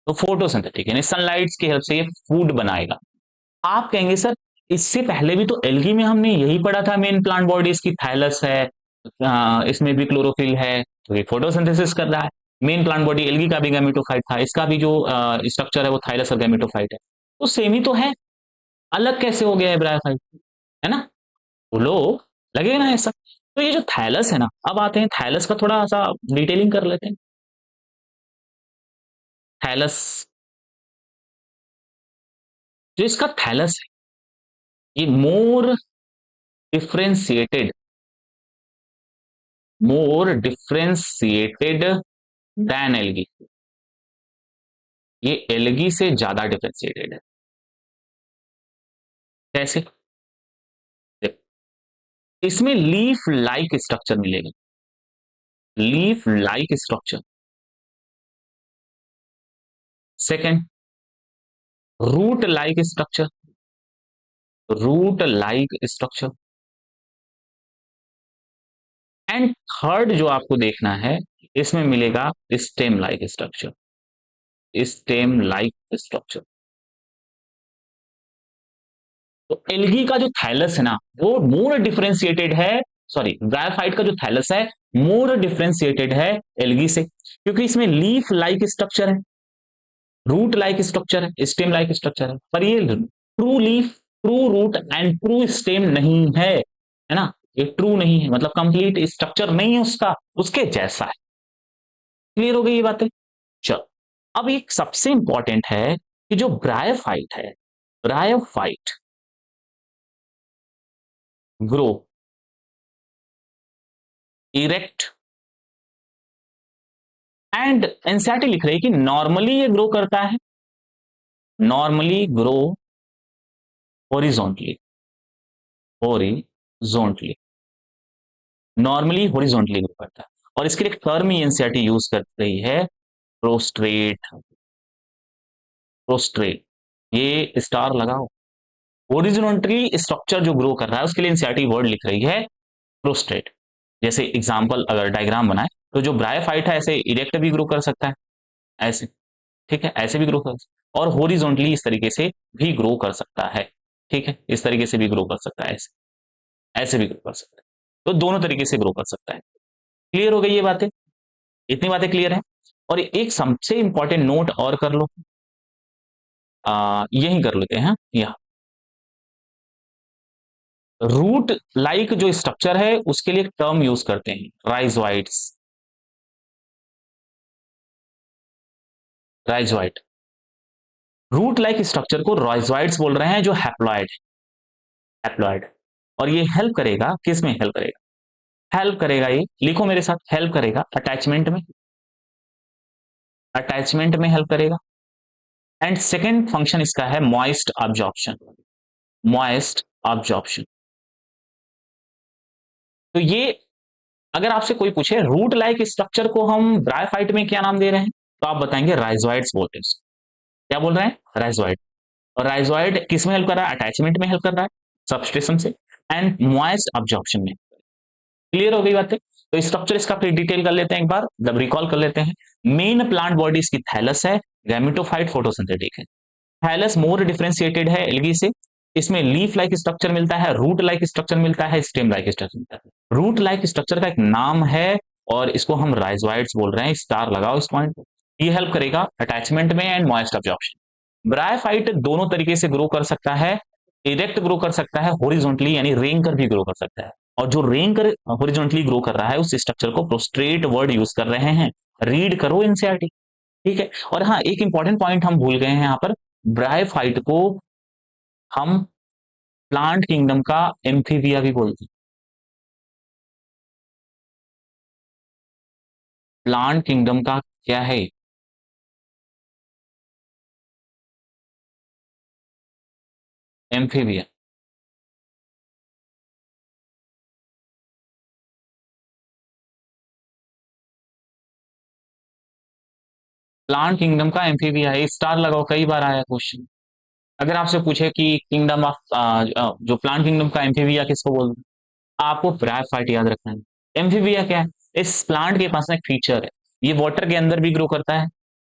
तो फोटोसिंथेटिक यानी सनलाइट की हेल्प से ये फूड बनाएगा। आप कहेंगे सर इससे पहले भी तो एल्गी में हमने यही पढ़ा था, मेन प्लांट बॉडी इसकी थैलस है, इसमें भी क्लोरोफिल है, तो ये फोटोसिंथेसिस कर रहा है। मेन प्लांट बॉडी एल्गी का भी गैमेटोफाइट था, इसका भी जो स्ट्रक्चर है वो थैलस और गैमेटोफाइट है। तो सेम ही तो है, अलग कैसे हो गया है ब्रायोफाइट, है ना? बोलो, लगेगा ना ऐसा? तो ये जो थैलस है ना, अब आते हैं थैलस का थोड़ा सा डिटेलिंग कर लेते हैं। थैलस, जो इसका थैलस है, ये more differentiated, more differentiated than algae. ये एल्गी से ज्यादा डिफ्रेंशिएटेड है। कैसे? इसमें लीफ लाइक स्ट्रक्चर मिलेगा, leaf like structure. Second, root like structure, root like structure. And third जो आपको देखना है, इसमें मिलेगा stem like structure, stem like structure. तो एल्गी का जो थैलस है ना, वो मोर डिफरेंशिएटेड है, सॉरी ब्रायोफाइट का जो थैलस है मोर डिफरेंशिएटेड है एल्गी से, क्योंकि इसमें लीफ लाइक स्ट्रक्चर है, रूट लाइक स्ट्रक्चर है, स्टेम लाइक स्ट्रक्चर है, पर ये true leaf, true root and true stem नहीं है ना, ये ट्रू नहीं है, मतलब कंप्लीट स्ट्रक्चर नहीं है उसका, उसके जैसा है। क्लियर हो गई ये बातें? चलो, अब एक सबसे इंपॉर्टेंट है कि जो ब्रायोफाइट है, bryophyte grow erect, and NCERT लिख रही है कि नॉर्मली ये ग्रो करता है, normally grow horizontally, horizontally, normally horizontally grow करता है। और इसके लिए एक टर्म ही एनसीईआरटी यूज कर रही है, प्रोस्ट्रेट, प्रोस्ट्रेट, ये स्टार लगाओ। हॉरिजॉन्टली स्ट्रक्चर जो ग्रो कर रहा है उसके लिए एनसीईआरटी वर्ड लिख रही है प्रोस्ट्रेट। जैसे एग्जांपल अगर डायग्राम बनाए तो जो ब्रायोफाइट है ऐसे इरेक्ट भी ग्रो कर सकता है, ऐसे, ठीक है, ऐसे भी ग्रो कर सकता है, और हॉरिजॉन्टली इस तरीके से भी ग्रो कर सकता है, ठीक है, इस तरीके से भी ग्रो कर सकता है, ऐसे, ऐसे भी ग्रो कर सकता है, तो दोनों तरीके से ग्रो कर सकता है। क्लियर हो गई ये बातें? इतनी बातें क्लियर है? और एक सबसे इंपॉर्टेंट नोट और कर लो, यही कर लेते हैं यहाँ, रूट लाइक जो स्ट्रक्चर है उसके लिए टर्म यूज करते हैं, rhizoids, rhizoid, root like structure को राइजोइड्स बोल रहे हैं, जो हैप्लॉइड, हैप्लॉइड। और ये हेल्प करेगा, किस में हेल्प करेगा? हेल्प करेगा, ये लिखो मेरे साथ, हेल्प करेगा अटैचमेंट में, अटैचमेंट में हेल्प करेगा। एंड सेकेंड फंक्शन इसका है मॉइस्ट अब्जॉर्प्शन, मॉइस्ट अब्जॉर्प्शन। तो ये अगर आपसे कोई पूछे रूट लाइक स्ट्रक्चर को हम ब्रायोफाइट में क्या नाम दे रहे हैं, तो आप बताएंगे राइजोइड्स बोलते हैं। क्या बोल रहे हैं? राइजोइड। और राइजोइड किस में हेल्प कर रहा है? अटैचमेंट में हेल्प कर रहा है, सबस्ट्रेशन से, एंड मॉइस्ट अब्जॉर्प्शन में। क्लियर हो गई बातें? तो स्ट्रक्चर इसका फिर डिटेल कर लेते हैं, एक बार जब रिकॉल कर लेते हैं। मेन प्लांट बॉडी इसकी थैलस है, गैमेटोफाइट फोटोसिंथेटिक है। थैलस मोर डिफरेंशिएटेड है एल्गी से, इसमें लीफ लाइक स्ट्रक्चर मिलता है, रूट लाइक स्ट्रक्चर मिलता है, स्टेम लाइक स्ट्रक्चर मिलता है। रूट लाइक स्ट्रक्चर का एक नाम है और इसको हम राइजोइड्स बोल रहे हैं, स्टार लगाओ इस पॉइंट पे। ये हेल्प करेगा अटैचमेंट में एंड मॉइस्ट अब्जॉर्प्शन। ब्रायोफाइट दोनों तरीके से ग्रो कर सकता है, इरेक्ट ग्रो कर सकता है, हॉरिजॉन्टली यानी रेंग कर भी ग्रो कर सकता है। और जो रेंग कर हॉरिजॉन्टली ग्रो कर रहा है उस स्ट्रक्चर को प्रोस्ट्रेट वर्ड यूज कर रहे हैं, रीड करो एनसीईआरटी, ठीक है। और हाँ, एक इंपॉर्टेंट पॉइंट हम भूल गए हैं यहाँ पर, ब्रायोफाइट को हम प्लांट किंगडम का एम्फीबिया भी बोलते हैं। प्लांट किंगडम का क्या है? एम्फीबिया। प्लांट किंगडम का एम्फीबिया है, स्टार लगाओ, कई बार आया क्वेश्चन। अगर आपसे पूछे कि किंगडम ऑफ जो प्लांट किंगडम का एम्फीबिया किसको बोलते हैं, आपको ब्रायोफाइट याद रखना है। एम्फीबिया क्या है? इस प्लांट के पास ना एक फीचर है, ये वाटर के अंदर भी ग्रो करता है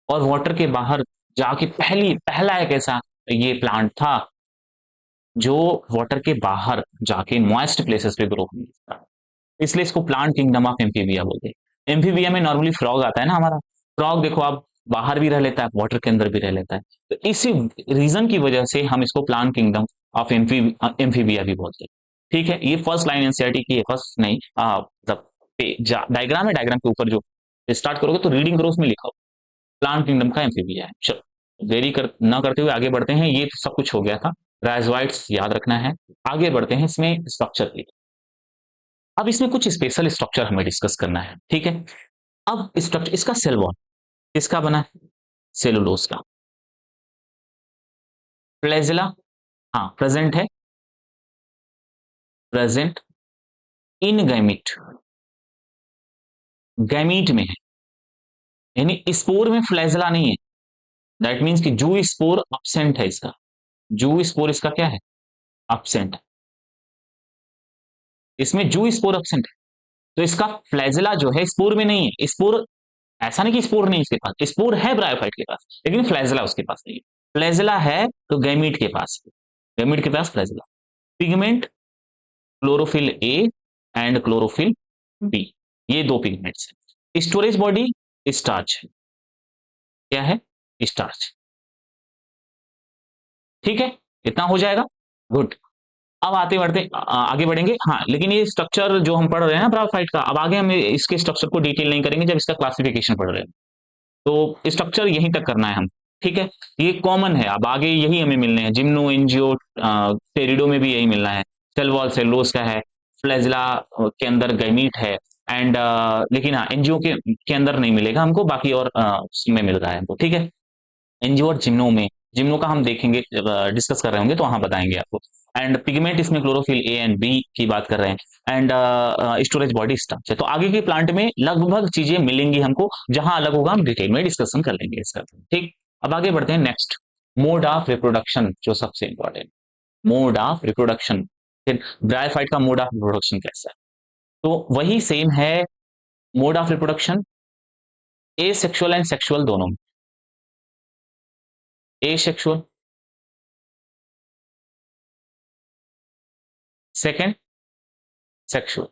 और वाटर के बाहर जाके पहला एक ऐसा ये प्लांट था जो वाटर के बाहर जाके मॉइस्ट प्लेसेस पे ग्रो करता है, इसलिए इसको प्लांट किंगडम ऑफ एम्फीबिया बोलते हैं। एम्फीबिया में नॉर्मली फ्रॉग आता है ना हमारा, फ्रॉग देखो आप, बाहर भी रह लेता है, वाटर के अंदर भी रह लेता है, तो इसी रीजन की वजह से हम इसको प्लांट किंगडम ऑफ एम्फीबिया भी बोलते हैं। ठीक है, ये फर्स्ट लाइन एनसीईआरटी की है, फर्स्ट नहीं, मतलब डायग्राम है, डायग्राम के ऊपर जो स्टार्ट करोगे तो रीडिंग करो, उसमें लिखा हो प्लांट किंगडम का एम्फीबिया है। चलो देरी कर ना करते हुए आगे बढ़ते हैं, ये तो सब कुछ हो गया था, राइजोइड्स याद रखना है। आगे बढ़ते हैं इसमें स्ट्रक्चर की। अब इसमें कुछ स्पेशल स्ट्रक्चर हमें डिस्कस करना है, ठीक है। अब स्ट्रक्चर इसका सेल वॉल किसका बना है? सेलुलोज का। फ्लैजिला, हाँ प्रेजेंट है, प्रेजेंट इन गैमीट, गैमीट में है, यानी स्पोर में फ्लैजिला नहीं है, दैट मीन्स कि जू स्पोर absent है इसका, जू स्पोर इसका क्या है, absent है, इसमें जू स्पोर absent है। तो इसका फ्लैजिला जो है स्पोर में नहीं है, स्पोर ऐसा नहीं कि स्पोर नहीं इसके पास, स्पोर है ब्रायोफाइट के पास, लेकिन फ्लैजिला उसके पास नहीं है। फ्लैजिला है तो गैमीट के पास, गैमीट के पास flagella. Pigment chlorophyll A and chlorophyll B, ये दो पिगमेंट्स है। स्टोरेज बॉडी स्टार्च है, क्या है, स्टार्च। ठीक है, इतना हो जाएगा, गुड। अब आते बढ़ते आगे बढ़ेंगे। हाँ, लेकिन ये स्ट्रक्चर जो हम पढ़ रहे हैं ना ब्रायोफाइट का, अब आगे हम इसके स्ट्रक्चर को डिटेल नहीं करेंगे जब इसका क्लासिफिकेशन पढ़ रहे हैं, तो स्ट्रक्चर यहीं तक करना है हम। ठीक है, ये कॉमन है, अब आगे यही हमें मिलने हैं, जिम्नो एंजियो टेरिडो में भी यही मिलना है, सेल वॉल सेलुलोज का है, फ्लैजिला के अंदर गैमीट है, एंड लेकिन हाँ एनजीओ के अंदर नहीं मिलेगा हमको, बाकी और उसमें मिल रहा है हमको। ठीक है, एनजीओ और जिम्नो में, जिम्नो का हम देखेंगे, डिस्कस कर रहे होंगे तो वहां बताएंगे आपको। एंड पिगमेंट इसमें क्लोरोफिल ए एंड बी की बात कर रहे हैं, एंड स्टोरेज बॉडी स्ट्रक्चर। तो आगे के प्लांट में लगभग चीजें मिलेंगी हमको, जहां अलग होगा हम डिटेल में डिस्कशन कर लेंगे इसका। ठीक, अब आगे बढ़ते हैं नेक्स्ट, मोड ऑफ रिप्रोडक्शन, जो सबसे इंपॉर्टेंट, मोड ऑफ रिप्रोडक्शन। फिर ब्रायोफाइट का मोड ऑफ रिप्रोडक्शन कैसा है, तो वही सेम है, mode of reproduction A sexual and sexual दोनों में, ए sexual, second sexual.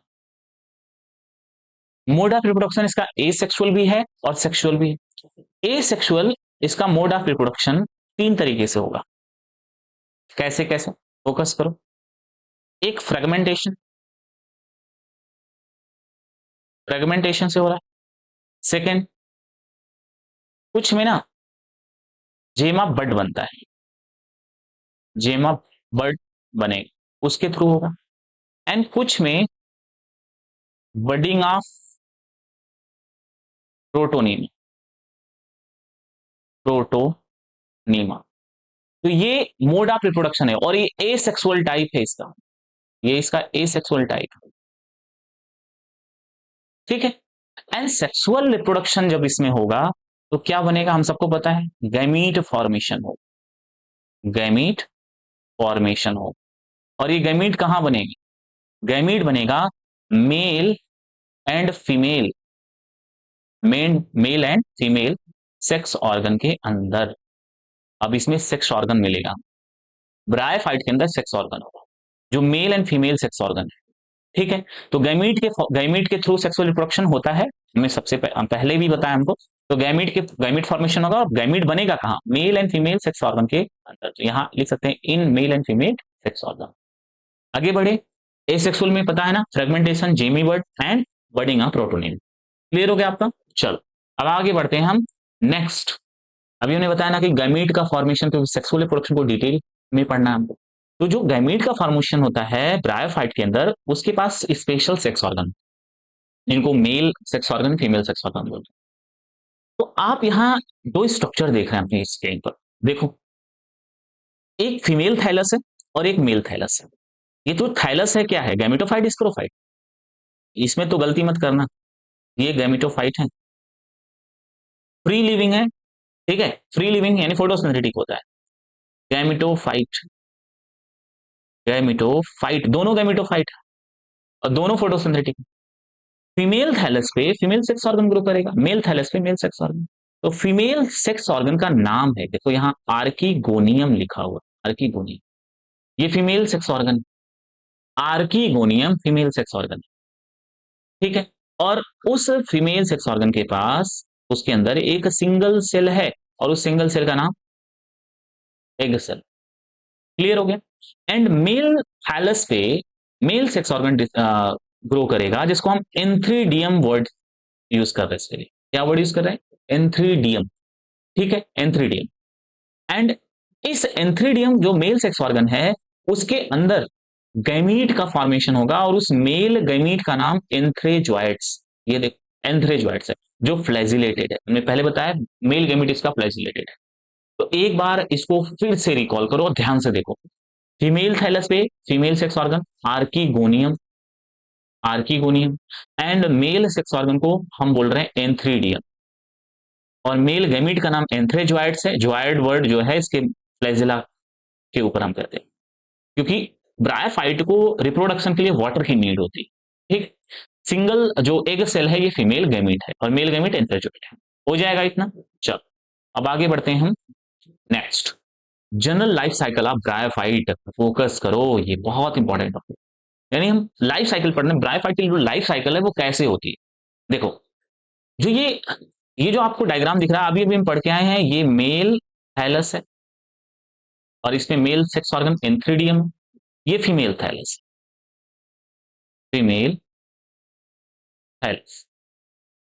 Mode of reproduction इसका ए सेक्सुअल भी है और सेक्सुअल भी है। ए सेक्सुअल इसका मोड ऑफ रिप्रोडक्शन तीन तरीके से होगा, कैसे कैसे, फोकस करो। एक फ्रेगमेंटेशन, फ्रेगमेंटेशन से हो रहा है। सेकेंड, कुछ में ना जेमा बड बनता है, जेमा बड बनेगा, उसके थ्रू होगा। एंड कुछ में बडिंग ऑफ प्रोटोनियम, प्रोटोनीमा। तो ये मोड ऑफ रिप्रोडक्शन है, और ये ए सेक्सुअल टाइप है इसका, ये इसका ए सेक्सुअल टाइप है। ठीक है, एंड सेक्सुअल रिप्रोडक्शन जब इसमें होगा तो क्या बनेगा, हम सबको पता है, गैमीट फॉर्मेशन हो, गैमीट फॉर्मेशन हो। और ये गैमीट कहां बनेगी, गैमीट बनेगा mail and female, mail and female sex organ के अंदर। अब इसमें सेक्स ऑर्गन मिलेगा, ब्रायोफाइट के अंदर सेक्स ऑर्गन होगा, जो mail and female sex organ है। ठीक है, तो गैमीट के थ्रू सेक्सुअल रिप्रोडक्शन होता है, हमें सबसे पहले भी बताया हमको। तो गैमीट फॉर्मेशन होगा, और गैमीट बनेगा कहाँ, male and female sex organ के अंदर। तो यहाँ लिख सकते हैं in male and female sex organ. आगे बढ़े, एसेक्सुअल में पता है ना, fragmentation, gemmae bud and budding of protonema. Clear हो गया आपका, चलो अब आगे बढ़ते हैं हम नेक्स्ट। अभी उन्हें बताया ना कि गैमीट का फॉर्मेशन, क्योंकि सेक्सुअल रिप्रोडक्शन को डिटेल में पढ़ना है हमको। तो जो गैमीट का फॉर्मेशन होता है ब्रायोफाइट के अंदर, उसके पास स्पेशल सेक्स ऑर्गन, इनको mail sex organ, female sex organ बोलते हैं। तो आप यहाँ दो स्ट्रक्चर देख रहे हैं अपनी स्क्रीन पर, देखो, एक फीमेल थैलस है और एक मेल थैलस है। ये तो थैलस है, क्या है, गैमेटोफाइट स्पोरोफाइट, इसमें तो गलती मत करना, ये गैमेटोफाइट है, फ्री लिविंग है। ठीक है, फ्री लिविंग यानी फोटोसिंथेटिक होता है, गैमेटोफाइट, गैमेटोफाइट, दोनों गैमेटोफाइट और दोनों फोटोसिंथेटिक। फीमेल थैलस पे फीमेल सेक्स ऑर्गन ग्रो करेगा, मेल थैलस पे मेल सेक्स ऑर्गन। तो फीमेल सेक्स ऑर्गन का नाम है, देखो यहाँ आर्कीगोनियम लिखा हुआ, आर्कीगोनियम, ये female sex organ, archegonium female sex organ. ठीक है, और उस फीमेल सेक्स ऑर्गन के पास, उसके अंदर एक सिंगल सेल है, और उस सिंगल सेल का नाम एग सेल। क्लियर हो गया। एंड मेल थैलस पे मेल सेक्स ऑर्गन ग्रो करेगा, जिसको हम एंथ्रीडियम वर्ड यूज कर रहे हैं इसके लिए। क्या वर्ड यूज कर रहे हैं, एंथ्रीडियम। ठीक है, एंथ्रीडियम। एंड इस एंथ्रीडियम जो मेल सेक्स ऑर्गन है, उसके अंदर गैमीट का फॉर्मेशन होगा, और उस मेल गैमीट का नाम एंथ्रेजॉइड्स, ये देखो एंथ्रेजॉइड्स है, जो फ्लैजिलेटेड है। हमने पहले बताया मेल गैमीट इसका फ्लैजिलेटेड है। तो एक बार इसको फिर से रिकॉल करो और ध्यान से देखो, फीमेल थैलस पे female sex organ archegonium, archegonium, and mail sex organ को हम बोल रहे हैं एंथ्रीडियम। और मेल गैमीट का नाम एंथ्रेजॉइड्स है। जॉइड वर्ड जो है इसके फ्लैजिला के ऊपर हम करते हैं, क्योंकि ब्रायोफाइट को रिप्रोडक्शन के लिए वाटर की नीड होती है। ठीक, सिंगल जो एग सेल है ये फीमेल गैमीट है और मेल गैमीट एंथ्रेजॉइड है। हो जाएगा इतना। चलो अब आगे बढ़ते हैं हम। Next, general life cycle of bryophyte, focus करो, ये बहुत इंपॉर्टेंट टॉपिक। यानी हम लाइफ साइकिल पढ़ने, ब्रायोफाइट की जो लाइफ साइकिल है वो कैसे होती है। देखो, जो ये जो आपको डायग्राम दिख रहा है, अभी अभी हम पढ़ के आए हैं, ये मेल थैलस है और इसमें मेल सेक्स ऑर्गन एंथ्रीडियम, ये फीमेल थैलस, फीमेल थैलस।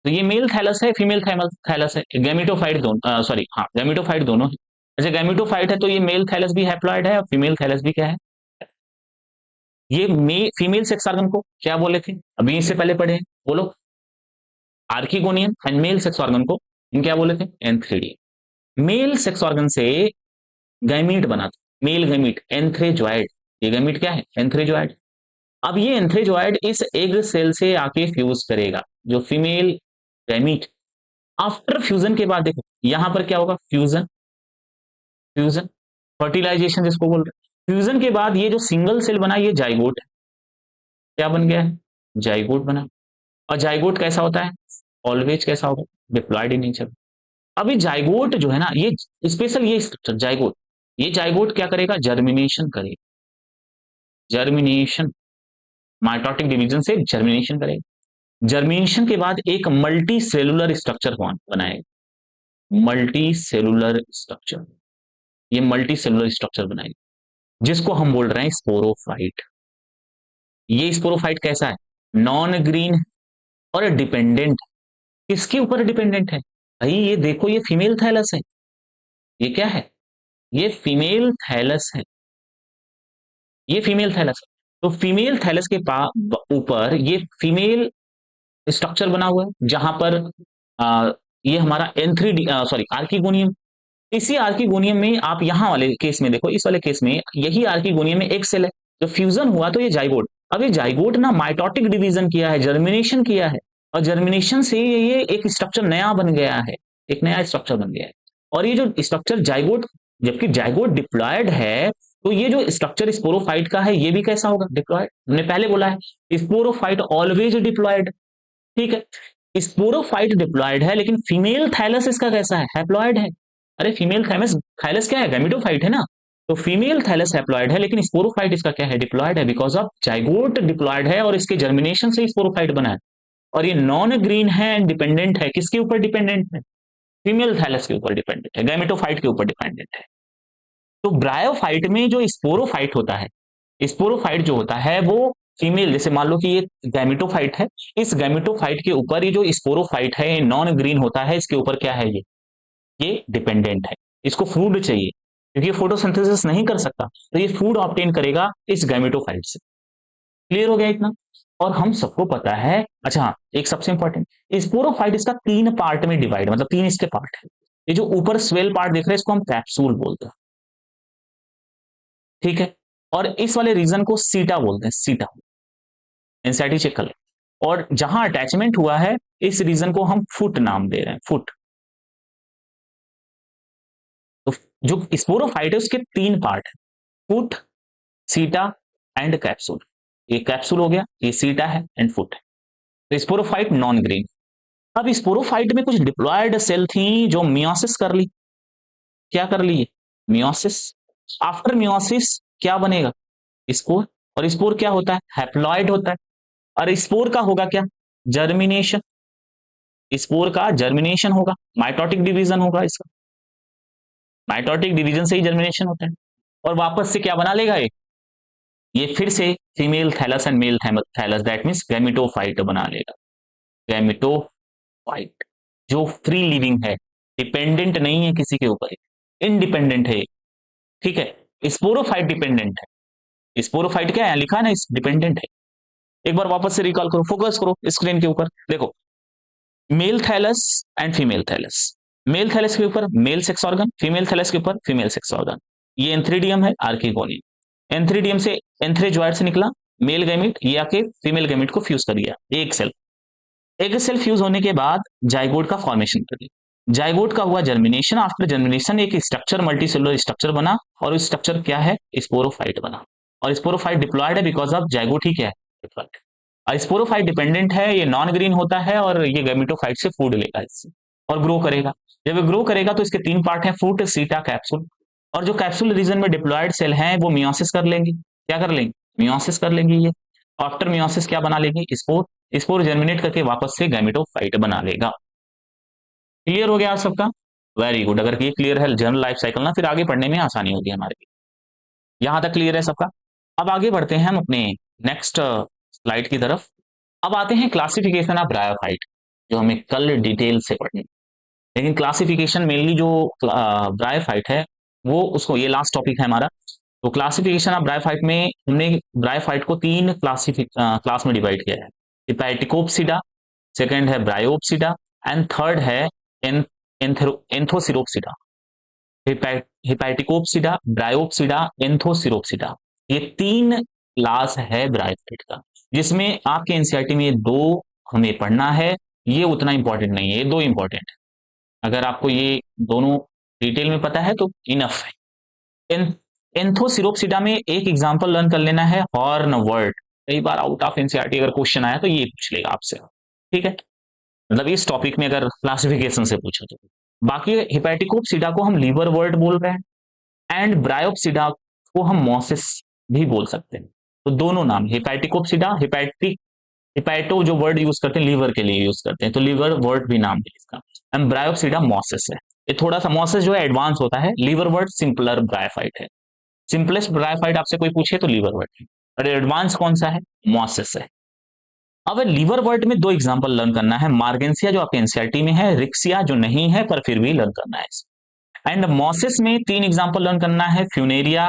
तो ये मेल थैलस है, फीमेल थैलस है, गैमेटोफाइट दोनों, सॉरी हाँ गैमेटोफाइट दोनों है। अच्छा, गैमेटोफाइट है तो ये मेल थैलस भी हैप्लॉइड है और फीमेल थैलस भी क्या है। ये फीमेल सेक्स ऑर्गन को क्या बोले थे, अभी इससे पहले पढ़े हैं, बोलो। Archegonium. And mail sex organ को इन क्या बोले थे, एंथ्रीडियम। मेल सेक्स ऑर्गन से गैमीट बना था, मेल गैमीट एंथ्रेजॉइड। ये गैमीट क्या है, एंथ्रेजॉइड। अब ये एंथ्रेजॉइड इस एग सेल से आके फ्यूज करेगा, जो फीमेल गैमीट। आफ्टर फ्यूजन के बाद देखो यहां पर क्या होगा, फ्यूजन, फ्यूजन फर्टिलाइजेशन जिसको बोल रहे हैं। फ्यूजन के बाद ये जो सिंगल सेल बना ये जाइगोट है, क्या बन गया है, जाइगोट बना। और जाइगोट कैसा होता है, ऑलवेज कैसा होगा, डिप्लॉयड इन नेचर। अभी जाइगोट जो है ना, ये स्पेशल ये स्ट्रक्चर जाइगोट, ये जाइगोट क्या करेगा, जर्मिनेशन करेगा, जर्मिनेशन, माइटोटिक डिवीजन से जर्मिनेशन करेगा। जर्मिनेशन के बाद एक मल्टी सेलुलर स्ट्रक्चर बनाएगा, मल्टी सेलुलर स्ट्रक्चर, ये मल्टी सेलुलर स्ट्रक्चर बनाएगा, जिसको हम बोल रहे हैं स्पोरोफाइट। ये स्पोरोफाइट कैसा है, नॉन ग्रीन और डिपेंडेंट। किसके ऊपर डिपेंडेंट है भाई, ये देखो ये फीमेल थैलस है, ये क्या है, ये फीमेल थैलस है, ये फीमेल थैलस है। तो फीमेल थैलस के ऊपर ये फीमेल स्ट्रक्चर बना हुआ है, जहां पर ये हमारा एंथ्री सॉरी आर्किगोनियम। इसी आर्किगोनियम में आप यहां वाले केस में देखो, इस वाले केस में यही आर्किगोनियम में एक सेल है, जो फ्यूजन हुआ तो ये जाइगोट। अब ये जाइगोट ना माइटोटिक डिवीजन किया है, जर्मिनेशन किया है, और जर्मिनेशन से ये एक स्ट्रक्चर नया बन गया है, एक नया स्ट्रक्चर बन गया है। और ये जो स्ट्रक्चर जाइगोट, जबकि जाइगोट डिप्लॉयड है, तो ये जो स्ट्रक्चर स्पोरोफाइट का है ये भी कैसा होगा, डिप्लॉयड। हमने पहले बोला है स्पोरोफाइट ऑलवेज डिप्लॉयड, ठीक है। स्पोरोफाइट डिप्लॉयड है, लेकिन फीमेल थैलस इसका कैसा है, हैप्लॉयड है। अरे फीमेल थैलस, थैलस क्या है, गैमेटोफाइट है ना। तो फीमेल थैलस हैप्लॉयड है, लेकिन स्पोरोफाइट इसका क्या है, डिप्लॉयड है, बिकॉज ऑफ जाइगोट डिप्लॉयड है और इसके जर्मिनेशन से स्पोरोफाइट बना है। और ये नॉन ग्रीन है एंड डिपेंडेंट है, किसके ऊपर डिपेंडेंट है, फीमेल थैलस के ऊपर डिपेंडेंट है, गैमेटोफाइट के ऊपर डिपेंडेंट है। तो ब्रायोफाइट में जो स्पोरोफाइट होता है, स्पोरोफाइट जो होता है वो फीमेल, जैसे मान लो कि ये गैमेटोफाइट है, इस गैमेटोफाइट के ऊपर ये जो स्पोरोफाइट है नॉन ग्रीन होता है, इसके ऊपर क्या है, ये डिपेंडेंट है। इसको फूड चाहिए, क्योंकि ये फोटोसिंथेसिस नहीं कर सकता, तो ये फूड ऑब्टेन करेगा इस गैमेटोफाइट से। क्लियर हो गया इतना। और हम सबको पता है, अच्छा हाँ, एक सबसे इंपॉर्टेंट, स्पोरोफाइट इसका 3 पार्ट में डिवाइड, मतलब 3 इसके पार्ट है। ये जो ऊपर स्वेल पार्ट देख रहे हैं इसको हम कैप्सूल बोलते हैं, ठीक है। और इस वाले रीजन को सीटा बोलते हैं, सीटा, एनसीईआरटी चेक कर ले। और जहां अटैचमेंट हुआ है इस रीजन को हम फुट नाम दे रहे हैं, फुट। तो जो स्पोरोफाइट है उसके 3 पार्ट है, फुट, सीटा एंड कैप्सूल। ये कैप्सूल हो गया, ये सीटा है एंड फुट है। तो स्पोरोफाइट नॉन ग्रीन। अब स्पोरोफाइट में कुछ डिप्लॉयड सेल थी जो मियोसिस कर ली, क्या कर ली, मियोसिस। आफ्टर मियोसिस क्या बनेगा, स्पोर। और स्पोर क्या होता है, हैप्लॉइड होता है। और स्पोर का होगा क्या, जर्मिनेशन, स्पोर का जर्मिनेशन होगा, माइटोटिक डिवीजन होगा इसका, माइटोटिक डिवीजन से ही जर्मिनेशन होता है। और वापस से क्या बना लेगा ये फिर से female thallus and male thallus, that means gametophyte बना लेगा, गैमेटोफाइट, जो फ्री लिविंग है, डिपेंडेंट नहीं है किसी के ऊपर, इंडिपेंडेंट है, ठीक है। स्पोरोफाइट डिपेंडेंट है, स्पोरोफाइट क्या है लिखा है ना, डिपेंडेंट है। एक बार वापस से रिकॉल करो, फोकस करो स्क्रीन के ऊपर, देखो male thallus and female thallus. Male thallus के ऊपर male sex organ, female thallus के ऊपर फीमेल सेक्स ऑर्गन। ये एंथ्रीडियम है, आर्किगोनियम। एंथ्रीडियम से, एंथ्रेजॉइड से निकला मेल गैमीट, ये आके फीमेल गैमीट को फ्यूज कर दिया, एक सेल। एक सेल फ्यूज होने के बाद जाइगोट का फॉर्मेशन कर दिया। जाइगोट का हुआ जर्मिनेशन, आफ्टर जर्मिनेशन एक स्ट्रक्चर मल्टीसेलुलर स्ट्रक्चर बना, और उस स्ट्रक्चर क्या है, स्पोरोफाइट बना, और स्पोरोफाइट डिप्लॉयड है बिकॉज ऑफ जाइगोट ही क्या है, डिप्लॉयड। और स्पोरोफाइट डिपेंडेंट है, ये नॉन ग्रीन होता है और ये गैमेटोफाइट से फूड लेगा इससे और ग्रो करेगा। जब ये ग्रो करेगा तो इसके तीन पार्ट हैं, फ्रूट, सीटा, कैप्सूल। और जो कैप्सूल रीजन में डिप्लॉयड सेल हैं वो मियोसिस कर लेंगे, क्या कर लेंगे, मियोसिस कर लेंगे ये। आफ्टर मियोसिस क्या बना लेंगे, स्पोर। स्पोर जर्मिनेट करके वापस से गैमेटोफाइट बना लेगा। क्लियर हो गया आप सबका? Very good. अगर ये क्लियर है जनरल लाइफ साइकिल ना, फिर आगे पढ़ने में आसानी होगी हमारे लिए। यहां तक क्लियर है सबका? अब आगे बढ़ते हैं हम अपने नेक्स्ट स्लाइड की तरफ। अब आते हैं क्लासिफिकेशन ऑफ ब्रायोफाइट, जो हमें कल डिटेल से पढ़नी। लेकिन क्लासिफिकेशन मेनली जो ब्रायोफाइट है वो, उसको ये लास्ट टॉपिक है हमारा। तो क्लासिफिकेशन ऑफ ब्रायोफाइट में हमने ब्रायोफाइट को तीन क्लास में डिवाइड किया है। हिपैटिकोप्सिडा, सेकंड है ब्रायोप्सिडा, एंड थर्ड है एंथोसिरोप्सिडा। हिपैटिकोप्सिडा, ब्रायोप्सिडा, एंथोसिरोप्सिडा, ये तीन क्लास है ब्रायोफाइट का, जिसमें आपके एनसीईआरटी में ये दो हमें पढ़ना है। ये उतना इंपॉर्टेंट नहीं है, ये दो इंपॉर्टेंट है। अगर आपको ये दोनों डिटेल में पता है तो इनफ है। एंथोसिरोप्सिडा में एक एग्जांपल लर्न कर लेना है, हॉर्न वर्ड। कई बार आउट ऑफ एनसीईआरटी अगर क्वेश्चन आया तो ये पूछ लेगा आपसे, ठीक है, मतलब इस टॉपिक में अगर क्लासिफिकेशन से पूछो तो। बाकी हिपैटिकोप्सिडा को हम लीवर वर्ड बोल रहे हैं, एंड ब्रायोप्सिडा को हम मॉसिस भी बोल सकते हैं। तो दोनों नाम, हिपैटिकोप्सिडा, हिपैटो जो वर्ड यूज करते हैं लीवर के लिए यूज करते हैं, तो लीवर वर्ड भी नाम है इसका। एंड ब्रायोप्सिडा मॉसिस है। ये थोड़ा सा मॉसिस जो है एडवांस होता है, लीवर वर्ड सिंपलर ब्रायोफाइट है। सिंपलेस्ट ब्रायोफाइट आपसे कोई पूछे तो लीवर वर्ड है, और एडवांस कौन सा है, मॉसिस है। अब लीवर वर्ड में दो एग्जांपल लर्न करना है, मार्गेंसिया जो आपके एनसीईआरटी में है, रिक्सिया जो नहीं है पर फिर भी लर्न करना है। एंड मॉसिस में तीन एग्जांपल लर्न करना है, Funaria,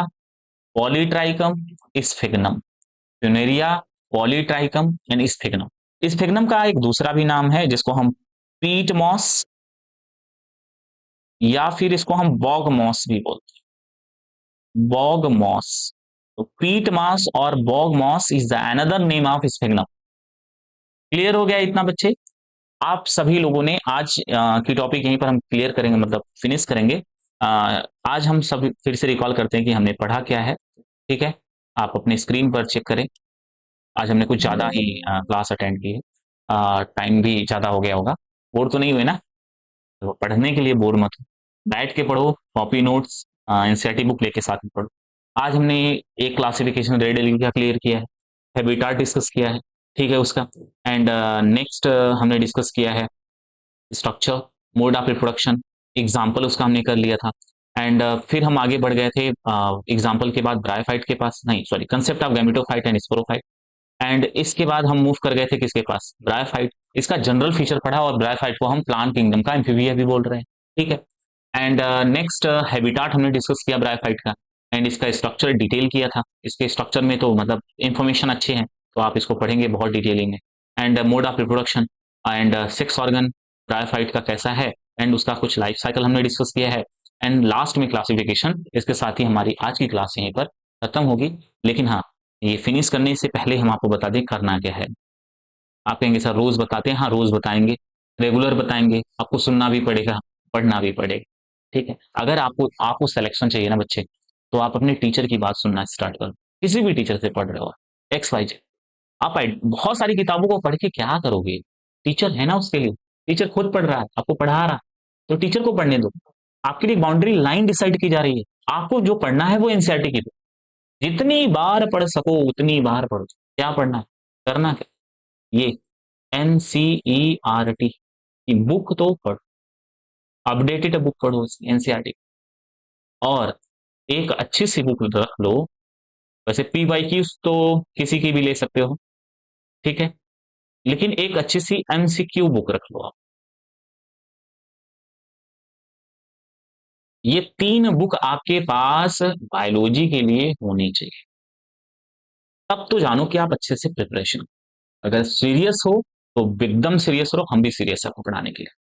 Polytrichum, Sphagnum. Funaria, Polytrichum and Sphagnum. Sphagnum का एक दूसरा भी नाम है जिसको हम पीट मॉस या फिर इसको हम बॉग मॉस भी बोलते हैं, बॉग मॉस। तो पीट मॉस और bog moss is the another name of Sphagnum. Clear हो गया इतना बच्चे? आप सभी लोगों ने आज की टॉपिक यहीं पर हम क्लियर करेंगे, मतलब फिनिश करेंगे। आज हम सब फिर से रिकॉल करते हैं कि हमने पढ़ा क्या है, ठीक है। आप अपने स्क्रीन पर चेक करें। आज हमने कुछ ज़्यादा ही क्लास अटेंड की है, टाइम भी ज़्यादा हो गया होगा। बोर तो नहीं हुए ना? तो पढ़ने के लिए बोर मत हो, बैठ के पढ़ो, कॉपी नोट्स एनसीईआरटी बुक लेके साथ में पढ़ो। आज हमने एक क्लासिफिकेशन रेड का क्लियर किया है, हैबिटाट डिस्कस किया है, ठीक है उसका। एंड नेक्स्ट हमने डिस्कस किया है structure, mode of reproduction, example उसका हमने कर लिया था। एंड फिर हम आगे बढ़ गए थे एग्जाम्पल के बाद ब्रायोफाइट के पास, नहीं sorry, concept of gametophyte and sporophyte. And इसके बाद हम मूव कर गए थे किसके पास, ब्रायोफाइट। इसका जनरल फीचर पढ़ा, और ब्रायोफाइट को हम प्लांट किंगडम का एम्फीबिया भी बोल रहे हैं, ठीक है। एंड नेक्स्ट हैबिटाट हमने डिस्कस किया ब्रायोफाइट का, एंड इसका स्ट्रक्चर डिटेल किया था। इसके स्ट्रक्चर में तो मतलब इंफॉर्मेशन अच्छे हैं, तो आप इसको पढ़ेंगे बहुत डिटेलिंग में। And mode of reproduction and sex organ bryophyte का कैसा है, एंड उसका कुछ लाइफ साइकिल हमने डिस्कस किया है। एंड लास्ट में क्लासिफिकेशन। इसके साथ ही हमारी आज की क्लास यहीं पर खत्म होगी। लेकिन हाँ, ये फिनिश करने से पहले हम आपको बता दें करना क्या है। आप कहेंगे सर रोज बताते हैं, हाँ रोज बताएंगे, रेगुलर बताएंगे, आपको सुनना भी पड़ेगा, पढ़ना भी पड़ेगा, ठीक है। अगर आपको सिलेक्शन चाहिए ना बच्चे, तो आप अपने टीचर की बात सुनना स्टार्ट करो। किसी भी टीचर से पढ़ रहे हो, एक्स वाई जेड, आप बहुत सारी किताबों को पढ़ के क्या करोगे? टीचर है ना उसके लिए, टीचर खुद पढ़ रहा है, आपको पढ़ा रहा है, तो टीचर को पढ़ने दो। आपके लिए बाउंड्री लाइन डिसाइड की जा रही है, आपको जो पढ़ना है वो एनसीईआरटी की, जितनी बार पढ़ सको उतनी बार पढ़ो। क्या पढ़ना है, करना क्या, ये एनसीईआरटी की बुक तो पढ़ो, अपडेटेड बुक पढ़ो एनसीईआरटी, और एक अच्छी सी बुक रख लो। वैसे पीवाईक्यूज तो किसी की भी ले सकते हो, ठीक है, लेकिन एक अच्छी सी एमसीक्यू बुक रख लो आप। ये तीन बुक आपके पास बायोलॉजी के लिए होनी चाहिए, तब तो जानो कि आप अच्छे से प्रिपरेशन। अगर सीरियस हो तो एकदम सीरियस रहो, हम भी सीरियस है आपको पढ़ाने के लिए।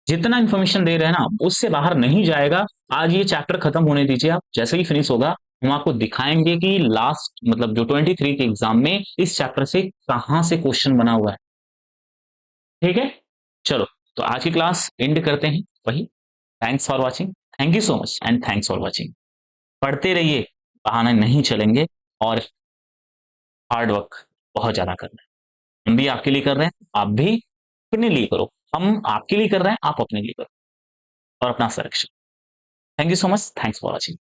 जितना इन्फॉर्मेशन दे रहे हैं ना उससे बाहर नहीं जाएगा। आज ये चैप्टर खत्म होने दीजिए, आप जैसे ही फिनिश होगा हम आपको दिखाएंगे कि लास्ट मतलब जो 23 के एग्जाम में इस चैप्टर से कहां से क्वेश्चन बना हुआ है, ठीक है। चलो तो आज की क्लास एंड करते हैं वही। Thanks for watching, thank you so much and thanks for watching. पढ़ते रहिए, बहाने नहीं चलेंगे, और हार्ड वर्क बहुत ज़्यादा करना है। हम भी आपके लिए कर रहे हैं, आप भी अपने लिए करो। हम आपके लिए कर रहे हैं, आप अपने लिए करो, और अपना संरक्षण। Thank you so much, thanks for watching.